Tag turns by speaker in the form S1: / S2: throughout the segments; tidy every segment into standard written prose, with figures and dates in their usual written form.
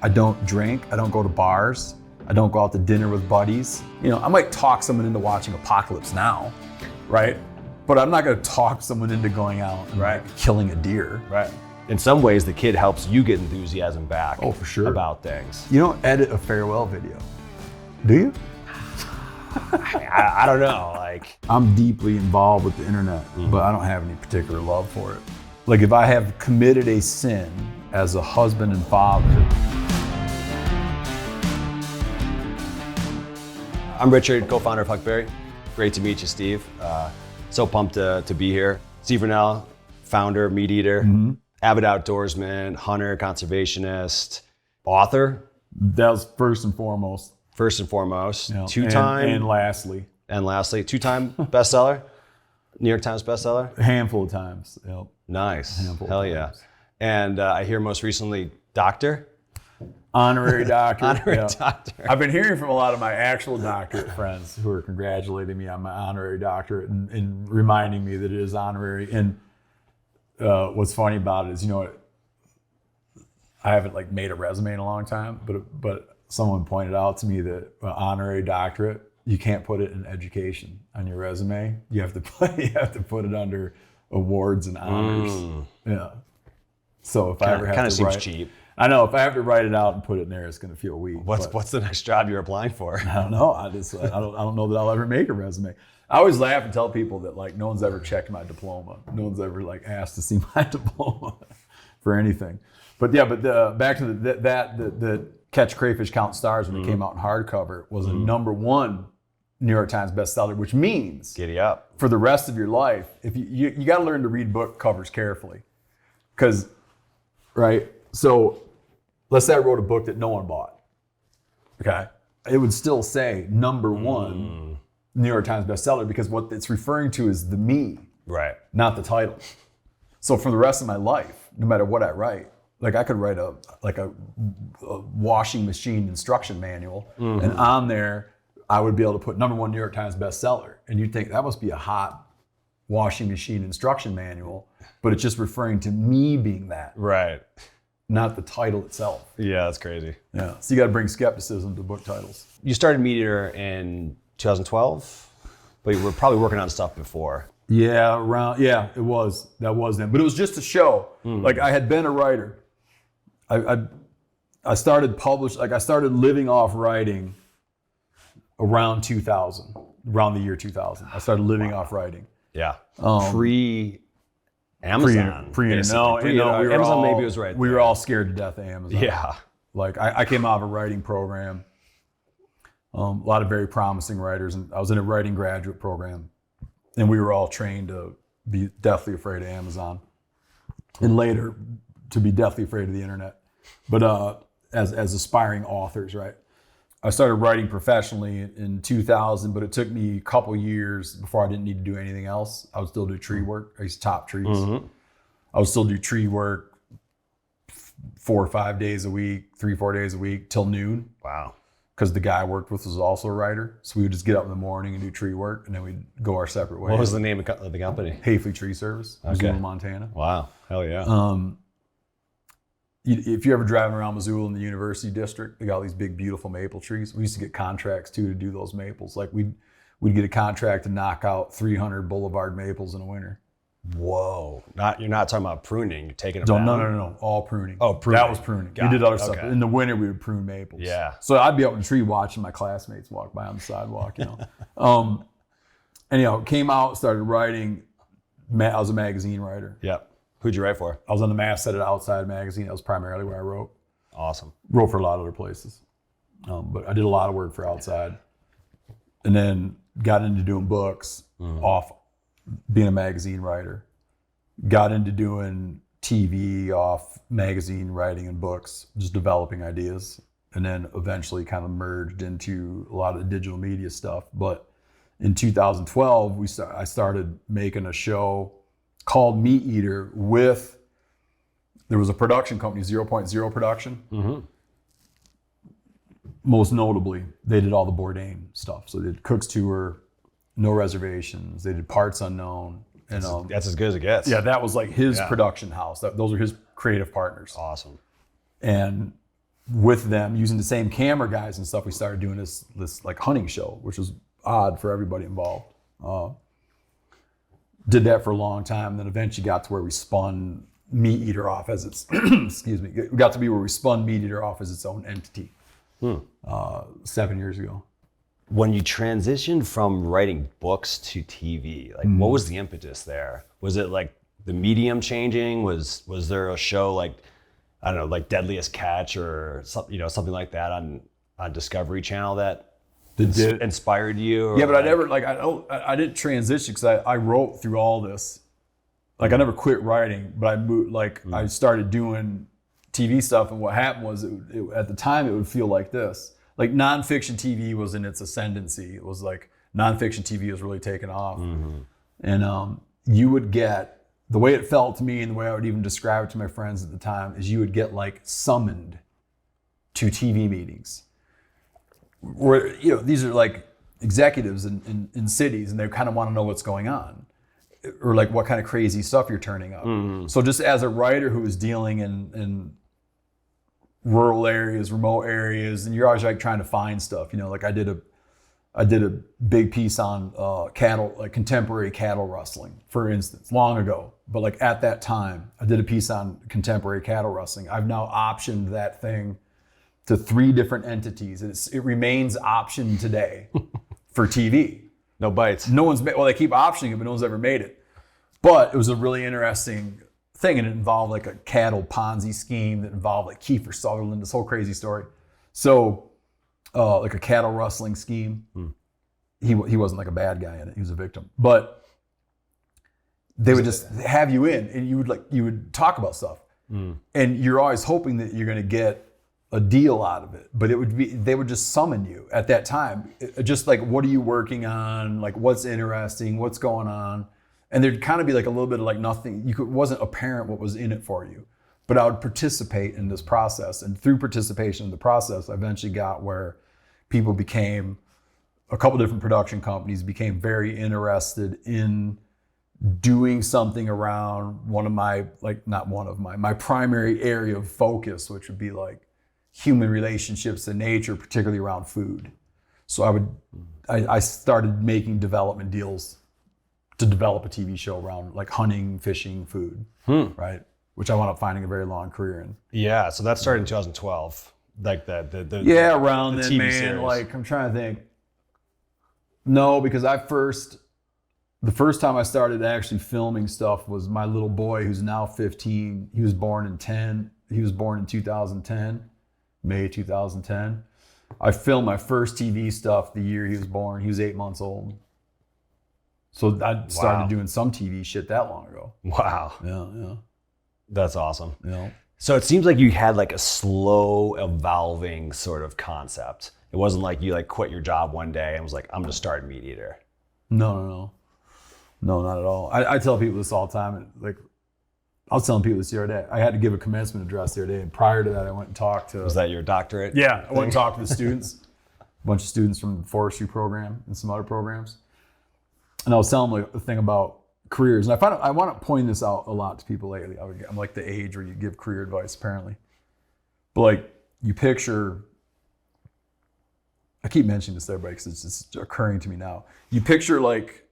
S1: I don't drink. I don't go to bars. I don't go out to dinner with buddies. You know, I might talk someone into watching Apocalypse Now, right? But I'm not going to talk someone into going out and like killing a deer.
S2: Right. In some ways, the kid helps you get enthusiasm back.
S1: Oh, for sure.
S2: About things.
S1: You don't edit a farewell video, do you?
S2: I don't know. Like,
S1: I'm deeply involved with the internet, but I don't have any particular love for it. Like if I have committed a sin as a husband and father.
S2: I'm Richard, co-founder of Huckberry. Great to meet you, Steve. So pumped to be here. Steven Rinella, founder of MeatEater, avid outdoorsman, hunter, conservationist, author.
S1: That was first and foremost.
S2: First and foremost,
S1: You know,
S2: two-time.
S1: And lastly.
S2: And lastly, two-time bestseller, New York Times bestseller.
S1: A handful of times. Yep.
S2: Nice.
S1: Hell
S2: Yeah. And I hear most recently, doctor.
S1: Honorary doctor.
S2: Honorary doctor.
S1: I've been hearing from a lot of my actual doctorate friends who are congratulating me on my honorary doctorate and reminding me that it is honorary. And what's funny about it is, you know, I haven't like made a resume in a long time, but someone pointed out to me that honorary doctorate, you can't put it in education on your resume. You have to put it under awards and honors. Yeah. So if I ever have
S2: kind of
S1: to
S2: seems
S1: write,
S2: cheap.
S1: I know if I have to write it out and put it in there, it's going to feel weak.
S2: What's the next job you're applying for?
S1: I don't know. I don't know that I'll ever make a resume. I always laugh and tell people that like no one's ever checked my diploma. No one's ever like asked to see my diploma for anything. But yeah, back to the Catch Crayfish Count Stars when it came out in hardcover was a #1 New York Times bestseller, which means
S2: Giddy up.
S1: for the rest of your life, if you got to learn to read book covers carefully, because right. So let's say I wrote a book that no one bought. Okay, it would still say #1 New York Times bestseller because what it's referring to is the me,
S2: Right.
S1: not the title. So for the rest of my life, no matter what I write, like I could write a washing machine instruction manual, and on there I would be able to put #1 New York Times bestseller, and you'd think that must be a hot washing machine instruction manual, but it's just referring to me being that,
S2: Right.
S1: not the title itself.
S2: Yeah, that's crazy.
S1: Yeah, so you got to bring skepticism to book titles.
S2: You started MeatEater in 2012, but you were probably working on stuff before.
S1: Yeah, that was then, but it was just a show. Like I had been a writer. I started living off writing around 2000, around the year 2000. I started living off writing.
S2: Yeah. Pre-Amazon.
S1: Amazon
S2: maybe was right.
S1: We were all scared to death of Amazon.
S2: Yeah.
S1: Like I came out of a writing program. A lot of very promising writers, and I was in a writing graduate program, and we were all trained to be deathly afraid of Amazon, and later to be deathly afraid of the internet. But as aspiring authors, right? I started writing professionally in 2000, but it took me a couple years before I didn't need to do anything else. I would still do tree work. I used to top trees. I would still do tree work 4 or 5 days a week, 3-4 days a week till noon.
S2: Wow.
S1: Because the guy I worked with was also a writer. So we would just get up in the morning and do tree work, and then we'd go our separate ways.
S2: What was the name of the company?
S1: Hafley Tree Service, Missoula, Montana.
S2: Wow. Hell yeah.
S1: If you're ever driving around Missoula in the University District, they got all these big, beautiful maple trees. We used to get contracts too to do those maples. Like we'd get a contract to knock out 300 boulevard maples in a winter.
S2: Whoa. You're not talking about pruning. You're taking them down.
S1: No. All pruning.
S2: Oh, pruning.
S1: That was pruning. We did other stuff. In the winter, we would prune maples.
S2: Yeah.
S1: So I'd be up in the tree watching my classmates walk by on the sidewalk, you know. And, came out, started writing. I was a magazine writer.
S2: Yep. Who'd you write for?
S1: I was on the masthead at Outside magazine. That was primarily where I wrote.
S2: Awesome.
S1: Wrote for a lot of other places. But I did a lot of work for Outside. And then got into doing books off being a magazine writer. Got into doing TV off magazine writing and books, just developing ideas. And then eventually kind of merged into a lot of the digital media stuff. But in 2012, I started making a show called MeatEater there was a production company, 0.0 Production. Most notably, they did all the Bourdain stuff. So they did Cook's Tour, No Reservations. They did Parts Unknown. And
S2: that's as good as it gets.
S1: Yeah, that was like his production house. Those are his creative partners.
S2: Awesome.
S1: And with them using the same camera guys and stuff, we started doing this like hunting show, which was odd for everybody involved. Did that for a long time, then eventually got to where we spun MeatEater off as its excuse me, we got to be where we spun MeatEater off as its own entity 7 years ago.
S2: When you transitioned from writing books to TV, like what was the impetus there? Was it like the medium changing? Was there a show like, I don't know, like Deadliest Catch or something, something like that on Discovery Channel that inspired you?
S1: Yeah, but I never I didn't transition because I wrote through all this. Like I never quit writing, but I moved I started doing TV stuff, and what happened was at the time it would feel like this. Like nonfiction TV was in its ascendancy. It was like nonfiction TV was really taking off, and you would get, the way it felt to me and the way I would even describe it to my friends at the time is you would get like summoned to TV meetings where, these are like executives in cities, and they kind of want to know what's going on or like what kind of crazy stuff you're turning up. So just as a writer who was dealing in rural areas, remote areas, and you're always like trying to find stuff, like I did a big piece on cattle, like contemporary cattle rustling, for instance, long ago. But like at that time, I did a piece on contemporary cattle rustling. I've now optioned that thing to 3 different entities. It remains optioned today for TV.
S2: No bites.
S1: No one's made, well, they keep optioning it, but no one's ever made it. But it was a really interesting thing, and it involved like a cattle Ponzi scheme that involved like Kiefer Sutherland, this whole crazy story. So like a cattle rustling scheme. He wasn't like a bad guy in it. He was a victim. But they would just have you in, and you would talk about stuff. And you're always hoping that you're going to get a deal out of it. But they would just summon you at that time. Just like, what are you working on? Like, what's interesting? What's going on? And there'd kind of be like a little bit of like nothing. It wasn't apparent what was in it for you. But I would participate in this process. And through participation in the process, I eventually got where people became, a couple different production companies became very interested in doing something around my primary area of focus, which would be like human relationships and nature, particularly around food. So I started making development deals to develop a TV show around like hunting, fishing, food, right? Which I wound up finding a very long career in.
S2: Yeah, so that started in 2012. Like around
S1: the then,
S2: TV
S1: man.
S2: series.
S1: Like I'm trying to think. No, because the first time I started actually filming stuff was my little boy, who's now 15. He was born in 2010, May 2010. I filmed my first TV stuff the year he was born. He was 8 months old. So I started doing some TV shit that long ago.
S2: Wow.
S1: Yeah.
S2: That's awesome.
S1: Yeah.
S2: So it seems like you had like a slow evolving sort of concept. It wasn't like you like quit your job one day and was like, I'm gonna start MeatEater.
S1: No, not at all. I tell people this all the time. And like, I was telling people this the other day. I had to give a commencement address the other day, and prior to that, I went and talked to.
S2: Was that your doctorate?
S1: Yeah, I went and talked to the students, a bunch of students from the forestry program and some other programs, and I was telling them like the thing about careers. And I want to point this out a lot to people lately. I'm like the age where you give career advice, apparently. But like, you picture. I keep mentioning this to everybody because it's just occurring to me now. You picture like.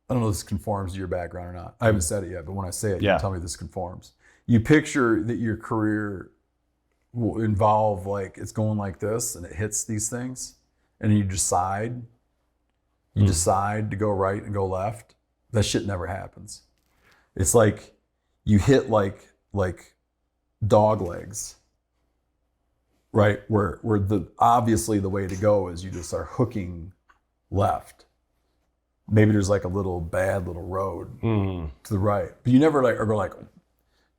S1: I don't know if this conforms to your background or not. I haven't said it yet, but when I say it, you can tell me this conforms. You picture that your career will involve like it's going like this and it hits these things, and you decide to go right and go left. That shit never happens. It's like you hit like dog legs, right? Where obviously the way to go is you just are hooking left. Maybe there's like a bad little road to the right, but you never like, or go like,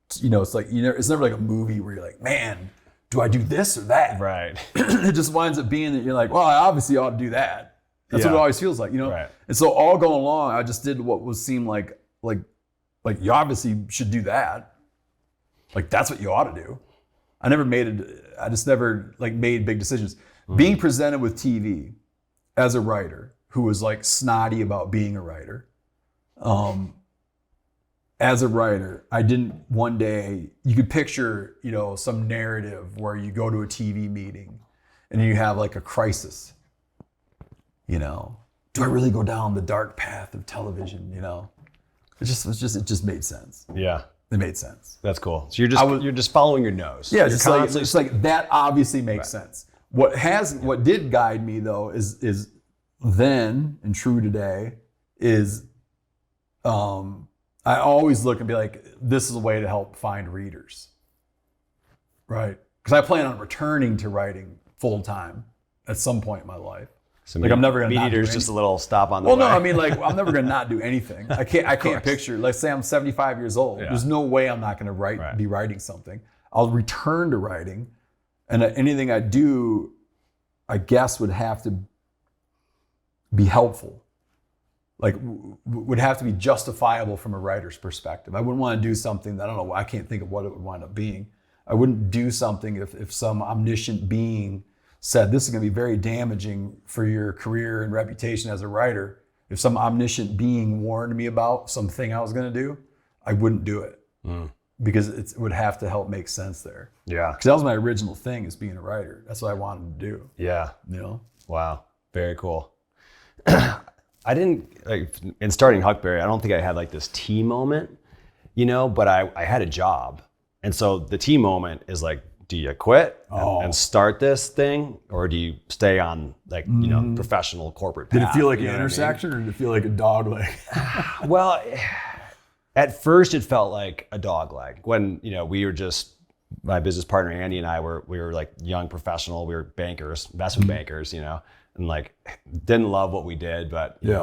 S1: it's like, it's never like a movie where you're like, man, do I do this or that?
S2: Right.
S1: It just winds up being that you're like, well, I obviously ought to do that. That's what it always feels like,
S2: Right.
S1: And so all going along, I just did what seemed like you obviously should do that. Like that's what you ought to do. I just never like made big decisions. Being presented with TV as a writer who was like snotty about being a writer, as a writer, I didn't one day, you could picture, some narrative where you go to a TV meeting and you have like a crisis, do I really go down the dark path of television? It just made sense.
S2: Yeah.
S1: It made sense.
S2: That's cool. So you're just following your nose.
S1: Yeah, it's like that obviously makes sense. What did guide me though is then and true today is I always look and be like, this is a way to help find readers. Right? Because I plan on returning to writing full time at some point in my life.
S2: So
S1: I'm never gonna not do
S2: MeatEater's just a little stop on the
S1: way.
S2: way.
S1: No, I mean I'm never gonna not do anything. I can't picture. Let's say I'm 75 years old.
S2: Yeah.
S1: There's no way I'm not gonna be writing something. I'll return to writing, and anything I do, I guess would have to be helpful. Like would have to be justifiable from a writer's perspective. I wouldn't want to do something that I can't think of what it would wind up being. I wouldn't do something if some omniscient being said this is going to be very damaging for your career and reputation as a writer. If some omniscient being warned me about something I was going to do, I wouldn't do it because it would have to help make sense there.
S2: Yeah.
S1: Because that was my original thing, is being a writer. That's what I wanted to do.
S2: Yeah.
S1: Wow.
S2: Very cool. I didn't, in starting Huckberry, I don't think I had like this tea moment, but I had a job. And so the tea moment is like, do you quit and start this thing, or do you stay on professional corporate path?
S1: Did it feel like an intersection, or did it feel like a dog leg?
S2: Well, at first it felt like a dog leg when, we were just, my business partner, Andy, and I we were like young professional, we were bankers, investment bankers, and like didn't love what we did, but made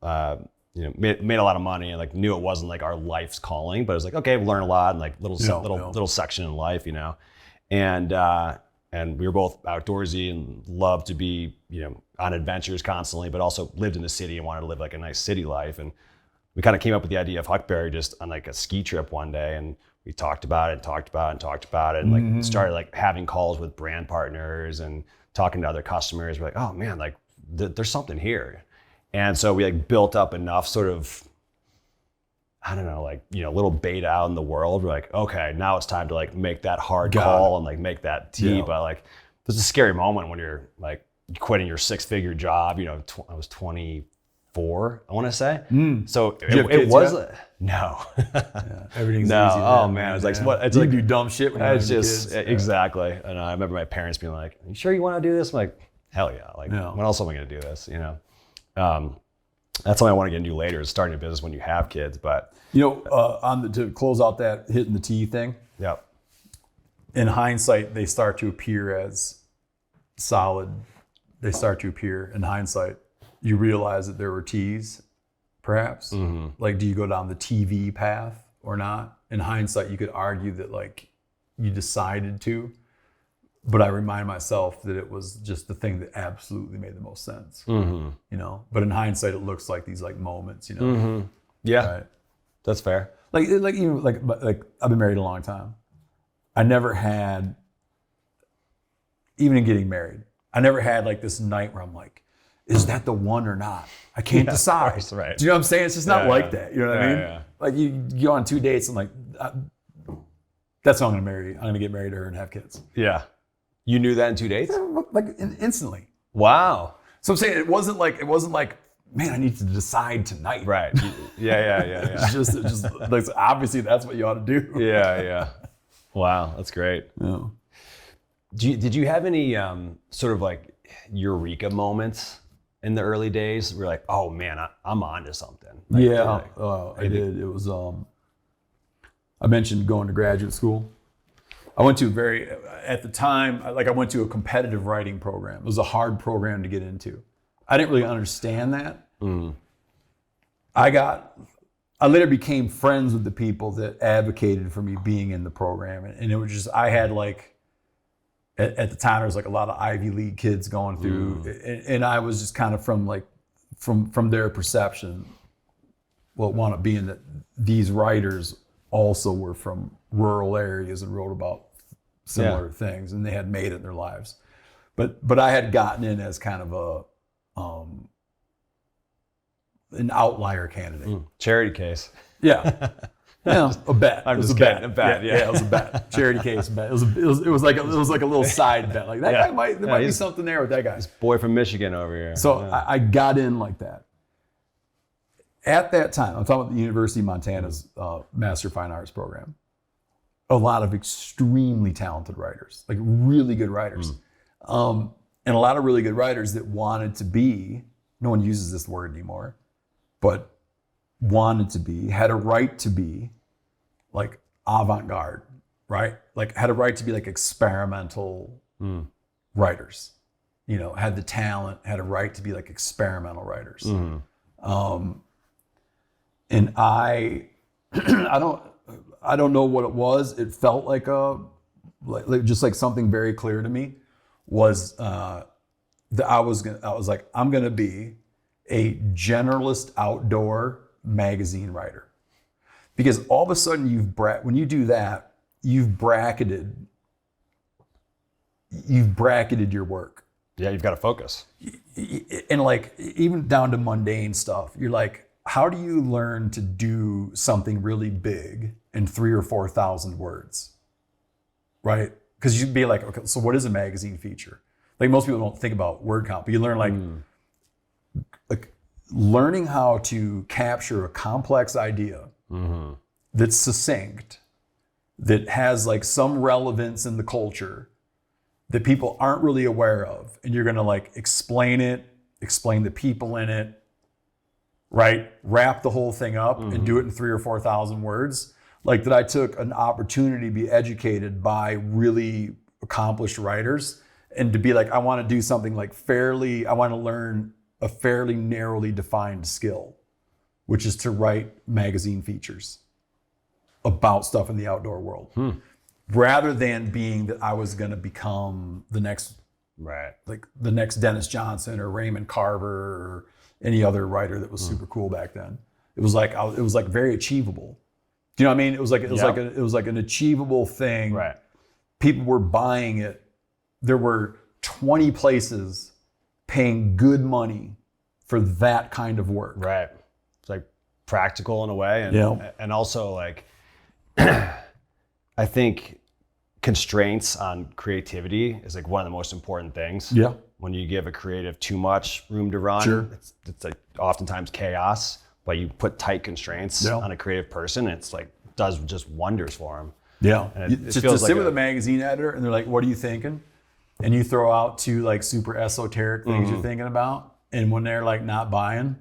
S2: a lot of money, and like knew it wasn't like our life's calling, but it was like, okay, we learn a lot, and like little section in life, and we were both outdoorsy and loved to be, on adventures constantly, but also lived in the city and wanted to live like a nice city life. And we kind of came up with the idea of Huckberry just on like a ski trip one day, and we talked about it, and like started like having calls with brand partners and talking to other customers. We're like, oh man, like there's something here. And so we like built up enough sort of, I don't know, like, little beta out in the world. We're like, okay, now it's time to like make that hard call and like make that tea. Yeah. But like, there's a scary moment when you're like quitting your 6-figure job. I was 24, I want to say. So it was, no.
S1: Yeah, everything's
S2: no.
S1: easy.
S2: Oh man, it's like, what? It's
S1: you
S2: like
S1: do dumb shit when you're
S2: just
S1: kids.
S2: exactly. And I remember my parents being like, "Are you sure you want to do this?" I'm like, "Hell yeah!" Like, when else am I going to do this? That's something I want to get into later, is starting a business when you have kids. But
S1: to close out that hitting the tea thing.
S2: Yep.
S1: In hindsight, they start to appear as solid. They start to appear in hindsight. You realize that there were teas, perhaps. Mm-hmm. Like, do you go down the TV path or not? In hindsight, you could argue that like you decided to, but I remind myself that it was just the thing that absolutely made the most sense. Mm-hmm. But in hindsight, it looks like these like moments.
S2: Mm-hmm. Yeah,
S1: right?
S2: That's fair.
S1: Like I've been married a long time. I never had, even in getting married, I never had like this night where I'm like, is that the one or not? I can't decide.
S2: Course, right.
S1: Do you know what I'm saying? It's just not like that. You know what I mean?
S2: Yeah.
S1: Like you go on 2 dates and like, that's how I'm gonna marry. I'm gonna get married to her and have kids.
S2: Yeah. You knew that in 2 dates?
S1: Like instantly.
S2: Wow.
S1: So I'm saying it wasn't like, man, I need to decide tonight.
S2: Right. Yeah.
S1: It's just like, obviously that's what you ought to do.
S2: Yeah. Wow, that's great.
S1: Yeah.
S2: Did you have any sort of like eureka moments in the early days where you're like, oh man, I'm onto something? Like,
S1: I did. It was, I mentioned going to graduate school. I went to at the time, I went to a competitive writing program. It was a hard program to get into. I didn't really understand that. Mm. I later became friends with the people that advocated for me being in the program. And it was just, I had like, at the time, there was like a lot of Ivy League kids going through, and I was just kind of from their perception, want to be in that these writers also were from rural areas and wrote about similar things, and they had made it in their lives. But I had gotten in as kind of an outlier candidate.
S2: Charity case.
S1: Yeah. Yeah, a bet.
S2: I'm
S1: It was
S2: just
S1: a
S2: kidding.
S1: bet.
S2: A bet, yeah.
S1: It was a bet. Charity case bet. It was like a little side bet. Like that guy might be something there with that guy.
S2: Boy from Michigan over here.
S1: So I got in like that. At that time, I'm talking about the University of Montana's Master of Fine Arts program. A lot of extremely talented writers, like really good writers. And a lot of really good writers that wanted to be, no one uses this word anymore, but wanted to be, had a right to be like avant-garde, right? Like had a right to be like experimental writers, had the talent, had a right to be like experimental writers. And I don't know what it was. It felt like just like something very clear to me was that I was like, I'm gonna be a generalist outdoor magazine writer, because all of a sudden when you do that, you've bracketed your work.
S2: Yeah, you've got to focus.
S1: And like even down to mundane stuff, you're like, how do you learn to do something really big in 3,000 or 4,000 words, right? Because you'd be like, okay, so what is a magazine feature? Like most people don't think about word count, but you learn like learning how to capture a complex idea that's succinct, that has like some relevance in the culture that people aren't really aware of. And you're gonna like explain the people in it, right? Wrap the whole thing up and do it in 3,000 or 4,000 words. Like that I took an opportunity to be educated by really accomplished writers and to be like, I wanna do something like I wanna learn a fairly narrowly defined skill, which is to write magazine features about stuff in the outdoor world, rather than being that I was going to become the next Dennis Johnson or Raymond Carver or any other writer that was super cool back then. It was like very achievable. Do you know what I mean? It was like an achievable thing.
S2: Right.
S1: People were buying it. There were 20 places paying good money for that kind of work.
S2: Right. It's like practical in a way. And also like, I think constraints on creativity is like one of the most important things.
S1: Yeah.
S2: When you give a creative too much room to run, it's like oftentimes chaos, but you put tight constraints on a creative person, it's like does just wonders for them.
S1: Yeah.
S2: And it
S1: just
S2: feels
S1: to sit with a magazine editor and they're like, what are you thinking? And you throw out two like super esoteric things you're thinking about. And when they're like not buying,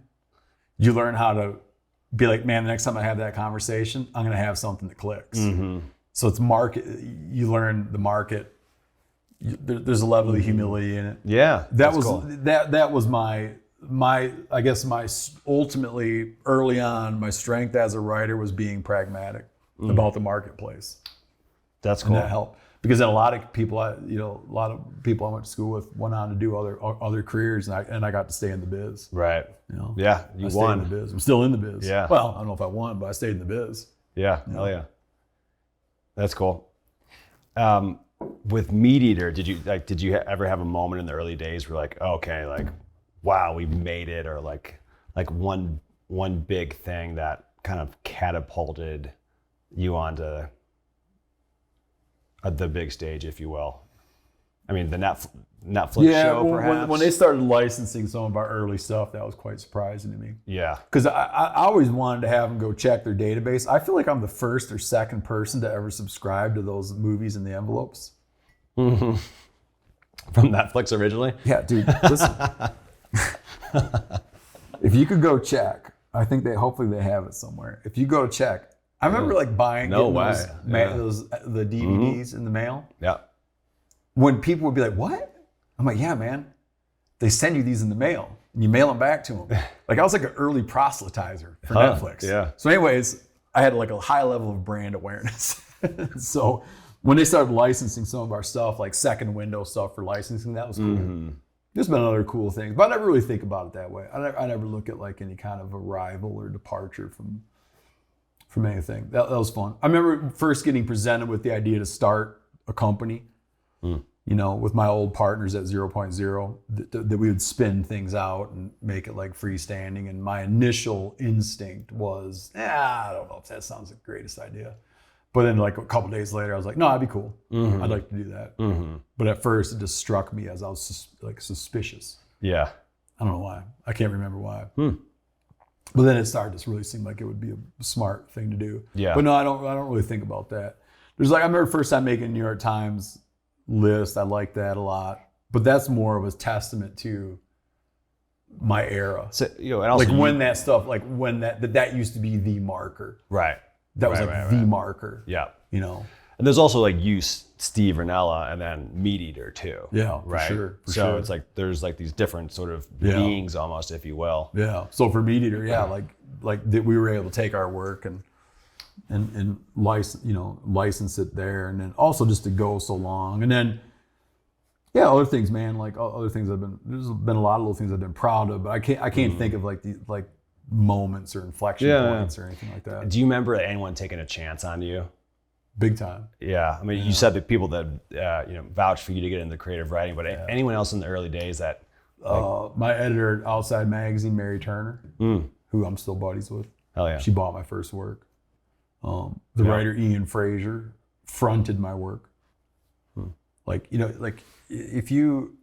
S1: you learn how to be like, man, the next time I have that conversation, I'm going to have something that clicks. So it's market. You learn the market. There's a level of humility in it.
S2: Yeah.
S1: That was
S2: cool.
S1: that was my I guess my ultimately early on, my strength as a writer was being pragmatic about the marketplace.
S2: That's cool.
S1: And that helped. Because then a lot of people I went to school with went on to do other careers, and I got to stay in the biz.
S2: Right. Yeah, you
S1: I
S2: won.
S1: stayed in the biz. I'm still in the biz.
S2: Yeah.
S1: Well, I don't know if I won, but I stayed in the biz.
S2: Yeah. Hell yeah. That's cool. With MeatEater, did you ever have a moment in the early days where like, okay, like, wow, we made it, or like one big thing that kind of catapulted you onto the big stage, if you will? I mean, the Netflix show, perhaps?
S1: When they started licensing some of our early stuff, that was quite surprising to me.
S2: Yeah.
S1: Because I always wanted to have them go check their database. I feel like I'm the first or second person to ever subscribe to those movies in the envelopes.
S2: From Netflix originally?
S1: Yeah, dude, listen. If you could go check, I think hopefully they have it somewhere. If you go check, I remember like buying the DVDs in the mail.
S2: Yeah.
S1: When people would be like, what? I'm like, yeah, man. They send you these in the mail and you mail them back to them. Like I was like an early proselytizer for Netflix.
S2: Yeah.
S1: So anyways, I had like a high level of brand awareness. So when they started licensing some of our stuff, like second window stuff for licensing, that was cool. There's been other cool things, but I never really think about it that way. I never look at like any kind of arrival or departure from anything. That was fun. I remember first getting presented with the idea to start a company. with my old partners at 0.0, that we would spin things out and make it like freestanding. And my initial instinct was, I don't know if that sounds like the greatest idea. But then like a couple days later, I was like, no, that'd be cool.
S2: Mm-hmm.
S1: I'd like to do that.
S2: Mm-hmm.
S1: But at first, it just struck me as I was suspicious.
S2: Yeah.
S1: I don't know why. I can't remember why. But then it started to really seem like it would be a smart thing to do.
S2: Yeah.
S1: But no, I don't really think about that. There's like, I remember first time making a New York Times list. I like that a lot. But that's more of a testament to my era.
S2: So, and also
S1: like when that stuff, like when that used to be the marker.
S2: Right.
S1: That was
S2: right.
S1: the marker.
S2: Yeah.
S1: And
S2: there's also like you, Steve Rinella, and then MeatEater too.
S1: Yeah,
S2: right.
S1: For
S2: so
S1: sure.
S2: it's like there's like these different sort of beings almost, if you will.
S1: Yeah. So for MeatEater, like that we were able to take our work and license it there, and then also just to go so long, and then other things, man. Like other things there's been a lot of little things I've been proud of, but I can't think of like the moments or inflection points or anything like that.
S2: Do you remember anyone taking a chance on you?
S1: Big time.
S2: Yeah, I mean, you said that people that vouched for you to get into creative writing, but anyone else in the early days that
S1: my editor at Outside Magazine, Mary Turner, who I'm still buddies with.
S2: Hell yeah.
S1: She bought my first work. The writer Ian Fraser fronted my work. Like if you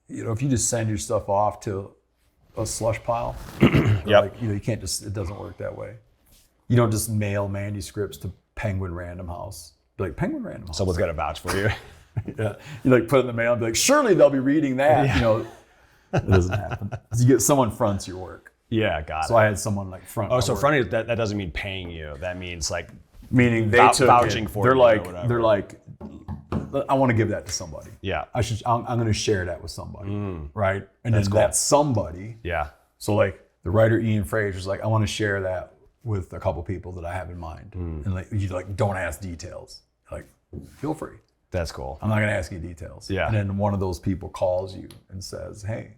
S1: just send your stuff off to a slush pile, you can't it doesn't work that way. You don't just mail manuscripts to Penguin Random House. Be like, Penguin Random House.
S2: Someone's got to vouch for you.
S1: Yeah. You like put it in the mail and be like, surely they'll be reading that.
S2: Yeah.
S1: It doesn't happen. You get someone fronts your work.
S2: Yeah, got it.
S1: So I had someone like front.
S2: Oh, so fronting, that doesn't mean paying you. That means like
S1: meaning they took
S2: vouching
S1: it.
S2: for
S1: They're
S2: you
S1: like
S2: or whatever.
S1: they're like, I want to give that to somebody.
S2: Yeah.
S1: I'm going to share that with somebody, right? And then that's somebody.
S2: Yeah.
S1: So like the writer Ian Fraser's like, I want to share that with a couple people that I have in mind, and like you don't ask details. Like, feel free.
S2: That's cool.
S1: I'm not going to ask you details.
S2: Yeah.
S1: And then one of those people calls you and says, hey,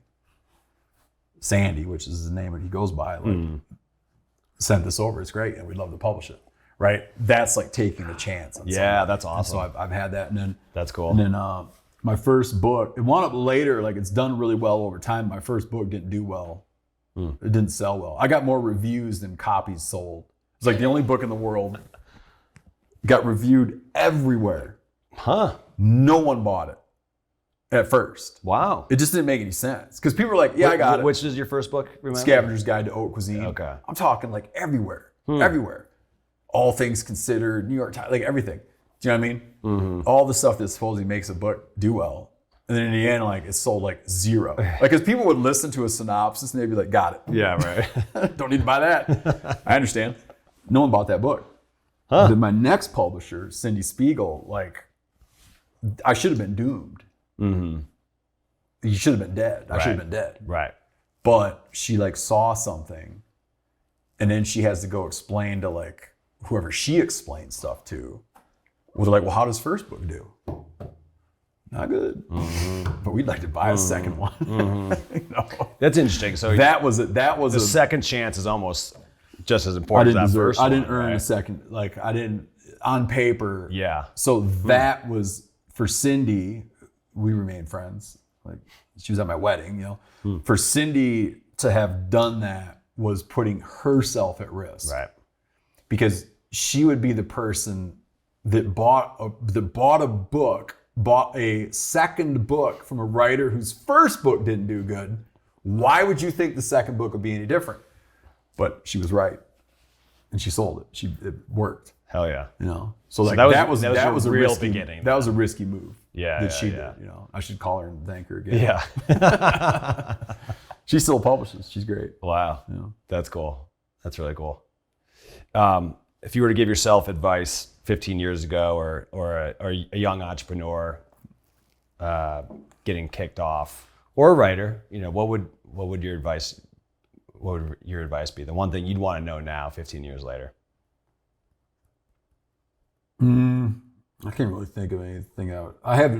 S1: Sandy, which is the name that he goes by, sent this over. It's great, and we'd love to publish it. Right? That's like taking a chance. On somebody.
S2: That's awesome.
S1: And so I've had that, and then
S2: that's cool.
S1: And then my first book, it wound up later. Like it's done really well over time. My first book didn't do well. It didn't sell well. I got more reviews than copies sold. It's like the only book in the world got reviewed everywhere.
S2: Huh?
S1: No one bought it at first.
S2: Wow.
S1: It just didn't make any sense because people were like, "Yeah, I got it."
S2: Which is your first book? Remember?
S1: Scavenger's Guide to Haute Cuisine.
S2: Okay.
S1: I'm talking like everywhere, everywhere. All Things Considered, New York Times, like everything. Do you know what I mean? Mm-hmm. All the stuff that supposedly makes a book do well. And then in the end, like it sold like zero. Like, because people would listen to a synopsis and they'd be like, got it.
S2: Yeah, right.
S1: Don't need to buy that. I understand. No one bought that book.
S2: Huh.
S1: Then my next publisher, Cindy Spiegel, like, I should have been doomed. Mm-hmm. You should have been dead. I should have been dead.
S2: Right.
S1: But she like saw something, and then she has to go explain to like whoever she explained stuff to. Well, they're like, well, how does first book do? Not good, but we'd like to buy a second one.
S2: That's interesting. So
S1: that was the
S2: second chance is almost just as important as that first one.
S1: I didn't earn a second. Like I didn't on paper.
S2: Yeah.
S1: So that was for Cindy. We remained friends. Like she was at my wedding. For Cindy to have done that was putting herself at risk.
S2: Right.
S1: Because she would be the person that bought a second book from a writer whose first book didn't do good. Why would you think the second book would be any different? But she was right, and she sold it. It worked.
S2: Hell yeah.
S1: So like that was a
S2: real
S1: risky
S2: beginning.
S1: That was a risky move.
S2: Yeah.
S1: That she did. I should call her and thank her again.
S2: Yeah.
S1: She still publishes. She's great.
S2: Wow. That's cool. That's really cool. If you were to give yourself advice 15 years ago, or a young entrepreneur getting kicked off, or a writer, what would your advice be? The one thing you'd want to know now, 15 years later.
S1: I can't really think of anything out. I have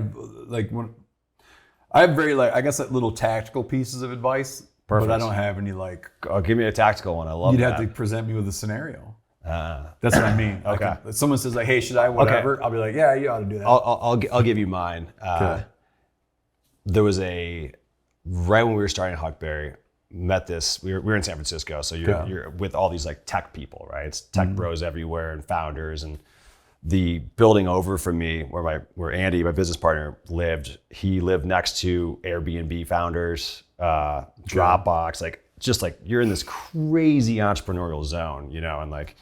S1: very I guess like little tactical pieces of advice. Perfect. But I don't have any like.
S2: Oh, give me a tactical one. I love.
S1: You'd have to present me with a scenario. That's what I mean.
S2: Okay.
S1: If someone says like, hey, should I whatever?
S2: Okay.
S1: I'll be like, yeah, you ought to do that.
S2: I'll give you mine.
S1: Okay.
S2: There was right when we were starting Huckberry, met this, we were in San Francisco, so you're with all these like tech people, right? It's tech bros everywhere and founders, and the building over from me where Andy, my business partner, lived, he lived next to Airbnb founders, Dropbox, like just like you're in this crazy entrepreneurial zone, and like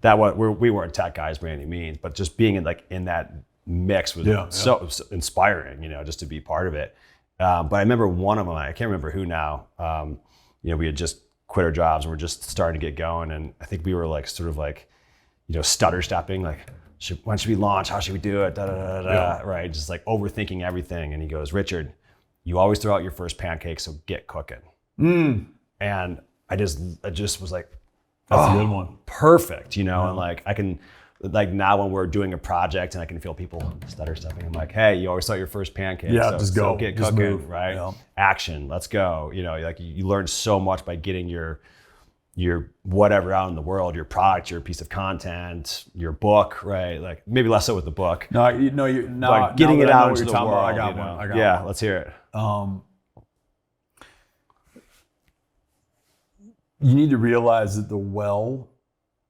S2: we weren't tech guys by any means, but just being in that mix was so inspiring, just to be part of it. But I remember one of them, I can't remember who now, we had just quit our jobs and we're just starting to get going. And I think we were like, sort of like, stutter stepping, like, when should we launch? How should we do it? Right? Just like overthinking everything. And he goes, Richard, you always throw out your first pancake, so get cooking. And I just was like,
S1: that's a good one.
S2: Perfect, and like I can, like now when we're doing a project and I can feel people stutter stepping, I'm like, hey, you always thought your first pancake.
S1: Yeah,
S2: so,
S1: just go.
S2: So get
S1: just
S2: cooking,
S1: move.
S2: right?
S1: Yeah.
S2: Action, let's go. Like you learn so much by getting your whatever out in the world, your product, your piece of content, your book, right? Like maybe less so with the book.
S1: But
S2: getting it out into the world.
S1: I got one.
S2: Yeah, let's hear it.
S1: You need to realize that the well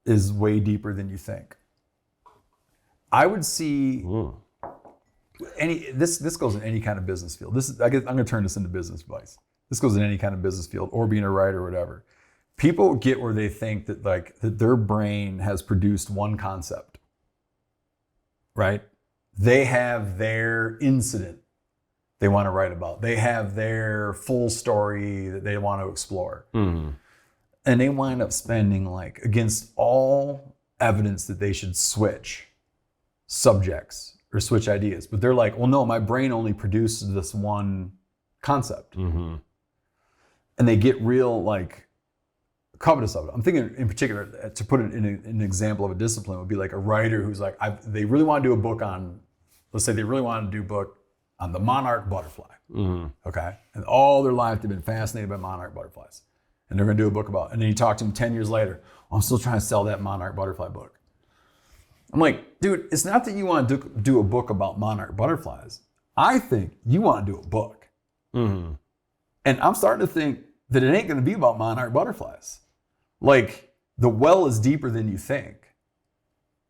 S1: is way deeper than you think. I would see this goes in any kind of business field. I'm going to turn this into business advice. This goes in any kind of business field or being a writer or whatever. People get where they think that that their brain has produced one concept, right? They have their incident they want to write about. They have their full story that they want to explore. And they wind up spending, like, against all evidence that they should switch subjects or switch ideas. But they're like, well, no, my brain only produces this one concept. And they get real, like, covetous of it. I'm thinking in particular, to put it in an example of a discipline, would be like a writer who's like, they really want to do a book on, let's say they really want to do a book on the monarch butterfly. Okay? And all their life they've been fascinated by monarch butterflies. And they're going to do a book about it. And then you talk to them 10 years later, well, I'm still trying to sell that monarch butterfly book. I'm like, dude, it's not that you want to do a book about monarch butterflies. I think you want to do a book. And I'm starting to think that it ain't going to be about monarch butterflies. Like, the well is deeper than you think.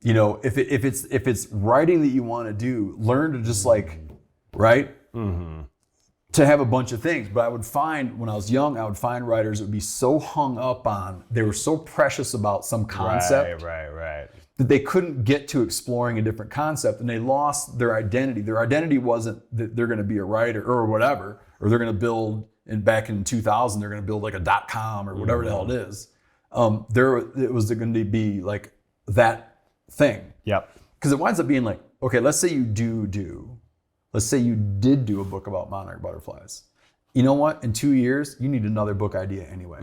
S1: If it's writing that you want to do, learn to just like, right? To have a bunch of things. But I would find, when I was young, writers that would be so hung up on, they were so precious about some concept
S2: Right.
S1: that they couldn't get to exploring a different concept, and they lost their identity. Their identity wasn't that they're going to be a writer or whatever, or they're going to build, back in 2000, they're going to build like a .com or whatever the hell it is. It was going to be like that thing.
S2: Yep.
S1: Because it winds up being like, okay, let's say you let's say you did do a book about monarch butterflies. You know what? In 2 years, you need another book idea anyway.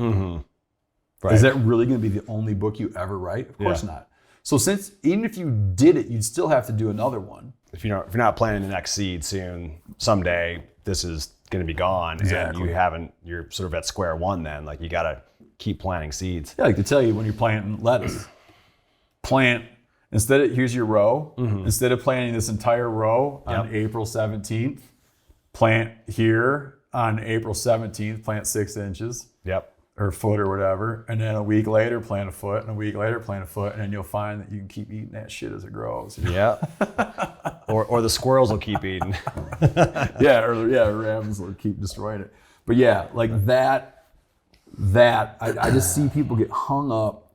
S2: Right.
S1: Is that really going to be the only book you ever write? Of course not. So even if you did it, you'd still have to do another one.
S2: If you're not planting the next seed soon, someday this is going to be gone.
S1: Exactly.
S2: And you're sort of at square one then. Like, you got to keep planting seeds.
S1: Yeah, I like to tell you, when you're planting lettuce, here's your row. Instead of planting this entire row on April 17th, plant here on April 17th, plant 6 inches.
S2: Yep.
S1: Or a foot or whatever. And then a week later, plant a foot. And a week later, plant a foot. And then you'll find that you can keep eating that shit as it grows.
S2: Yeah. or the squirrels will keep eating.
S1: Ravens will keep destroying it. But yeah, like that I just see people get hung up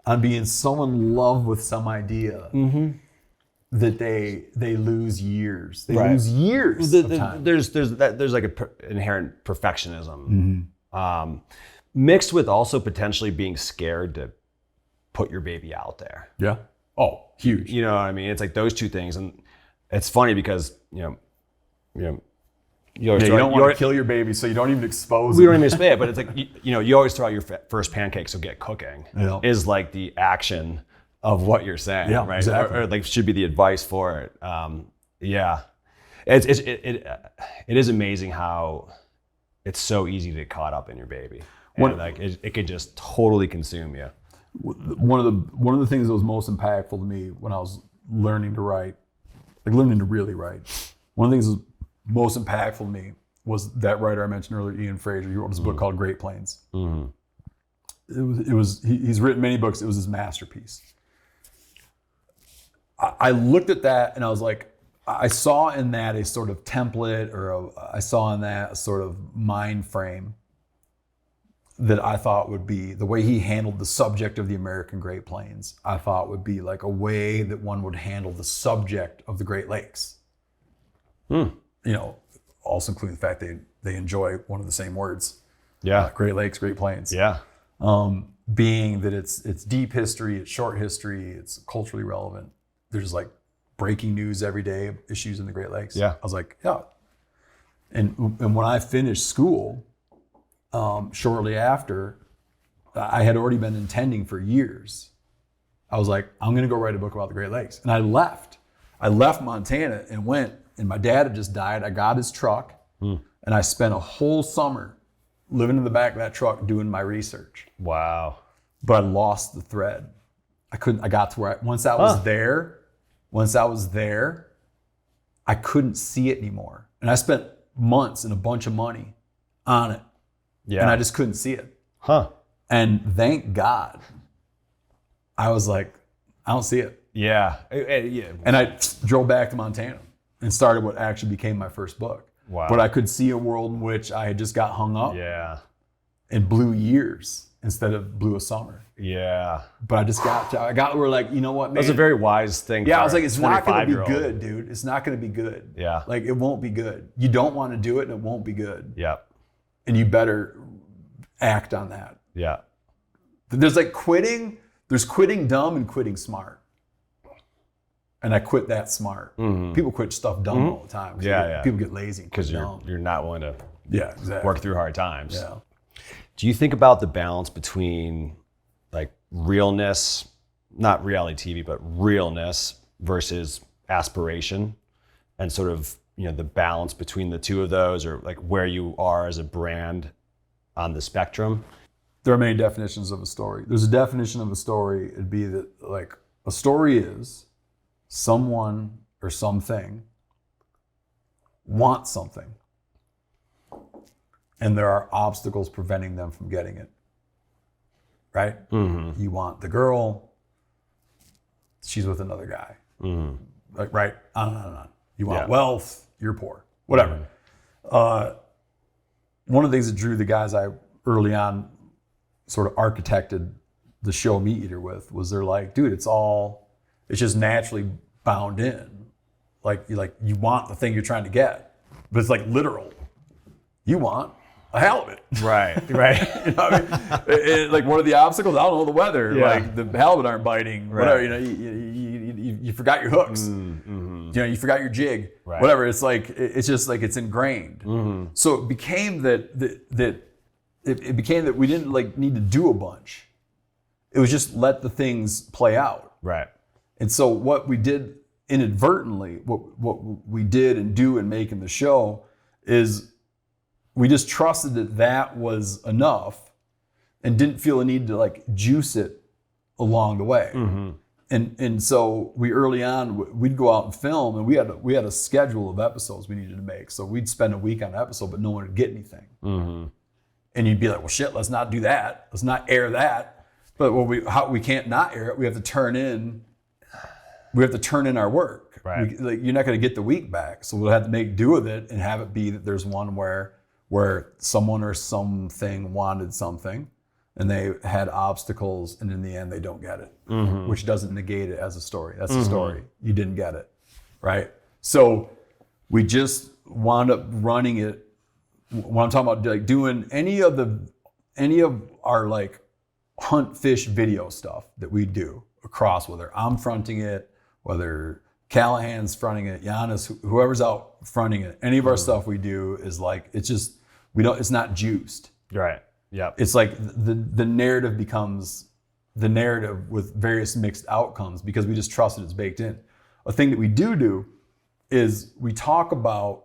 S1: on being so in love with some idea that they lose years. They lose years of time.
S2: There's like an inherent perfectionism. Mixed with also potentially being scared to put your baby out there.
S1: Yeah. Oh, huge.
S2: You know what I mean? It's like those two things. And it's funny because, you don't
S1: want to kill your baby, so you don't even expose
S2: We don't even expose it, but it's like, you always throw out your first pancake, so get cooking.
S1: Yeah.
S2: Is like the action of what you're saying, right?
S1: Exactly.
S2: Or like should be the advice for it. It is amazing how it's so easy to get caught up in your baby. And it could just totally consume you.
S1: one of the things that was most impactful to me when I was learning to write, like learning to really write, one of the things that was most impactful to me was that writer I mentioned earlier, Ian Fraser. He wrote this book called Great Plains. He's written many books. It was his masterpiece. I looked at that and I was like, I saw in that a sort of template, or I saw in that a sort of mind frame that I thought would be the way he handled the subject of the American Great Plains. I thought would be like a way that one would handle the subject of the Great Lakes. You know, also including the fact they enjoy one of the same words.
S2: Yeah.
S1: Great Lakes, Great Plains.
S2: Yeah.
S1: Being that it's deep history, it's short history, it's culturally relevant. There's like breaking news every day of issues in the Great Lakes.
S2: Yeah.
S1: I was like, yeah. And when I finished school, shortly after, I had already been intending for years. I was like, I'm going to go write a book about the Great Lakes. And I left Montana and went, and my dad had just died. I got his truck and I spent a whole summer living in the back of that truck doing my research.
S2: Wow.
S1: But I lost the thread. I got to where once I was there, I couldn't see it anymore. And I spent months and a bunch of money on it.
S2: Yeah.
S1: And I just couldn't see it.
S2: Huh.
S1: And thank God, I was like, I don't see it.
S2: Yeah. Yeah.
S1: And I drove back to Montana and started what actually became my first book.
S2: Wow.
S1: But I could see a world in which I had just got hung up and blew years instead of blew a summer.
S2: Yeah.
S1: But I got where, like, you know what, man?
S2: That was a very wise thing.
S1: Yeah, I was like, it's not going to be
S2: 25-year-old.
S1: good, dude. It's not going to be good.
S2: Yeah.
S1: Like, it won't be good. You don't want to do it and it won't be good.
S2: Yeah.
S1: And you better act on that.
S2: Yeah.
S1: There's like quitting dumb and quitting smart. And I quit that smart. People quit stuff dumb all the time. People get lazy
S2: Because you're not willing to
S1: exactly.
S2: work through hard times.
S1: Yeah.
S2: Do you think about the balance between like realness, not reality TV, but realness versus aspiration, and sort of, you know, the balance between the two of those, or like where you are as a brand on the spectrum?
S1: There are many definitions of a story. There's a definition of a story. It'd be that, like, a story is someone or something wants something, and there are obstacles preventing them from getting it. Right? You want the girl, she's with another guy. Like, right? On and on. You want wealth, you're poor. Whatever. One of the things that drew the guys I early on sort of architected the show MeatEater with was they're like, dude, it's just naturally bound in. Like you want the thing you're trying to get, but it's like literal. You want a halibut.
S2: Right.
S1: You know what I mean? Like, what are the obstacles? I don't know, the weather.
S2: Yeah.
S1: Like, the halibut aren't biting.
S2: Right.
S1: Whatever. You know, you forgot your hooks. You know, you forgot your jig.
S2: Right.
S1: Whatever. It's like, it's just like, it's ingrained. So it became that it became that we didn't like need to do a bunch. It was just let the things play out.
S2: Right.
S1: And so what we did inadvertently, what we did and do in making the show is we just trusted that was enough and didn't feel a need to like juice it along the way. And so we early on, we'd go out and film, and we had a schedule of episodes we needed to make. So we'd spend a week on an episode, but no one would get anything. And you'd be like, well, shit, let's not do that. Let's not air that. But we can't not air it. We have to turn in our work.
S2: Right.
S1: You're not going to get the week back. So we'll have to make do with it and have it be that there's one where someone or something wanted something and they had obstacles, and in the end they don't get it, which doesn't negate it as a story. That's a story. You didn't get it, right? So we just wound up running it. When I'm talking about like doing any of our like hunt fish video stuff that we do across, whether I'm fronting it, whether Callahan's fronting it, Giannis, whoever's out fronting it, any of our stuff we do is like, it's not juiced.
S2: Right. Yeah.
S1: It's like the narrative becomes the narrative with various mixed outcomes because we just trust it, it's baked in. A thing that we do is we talk about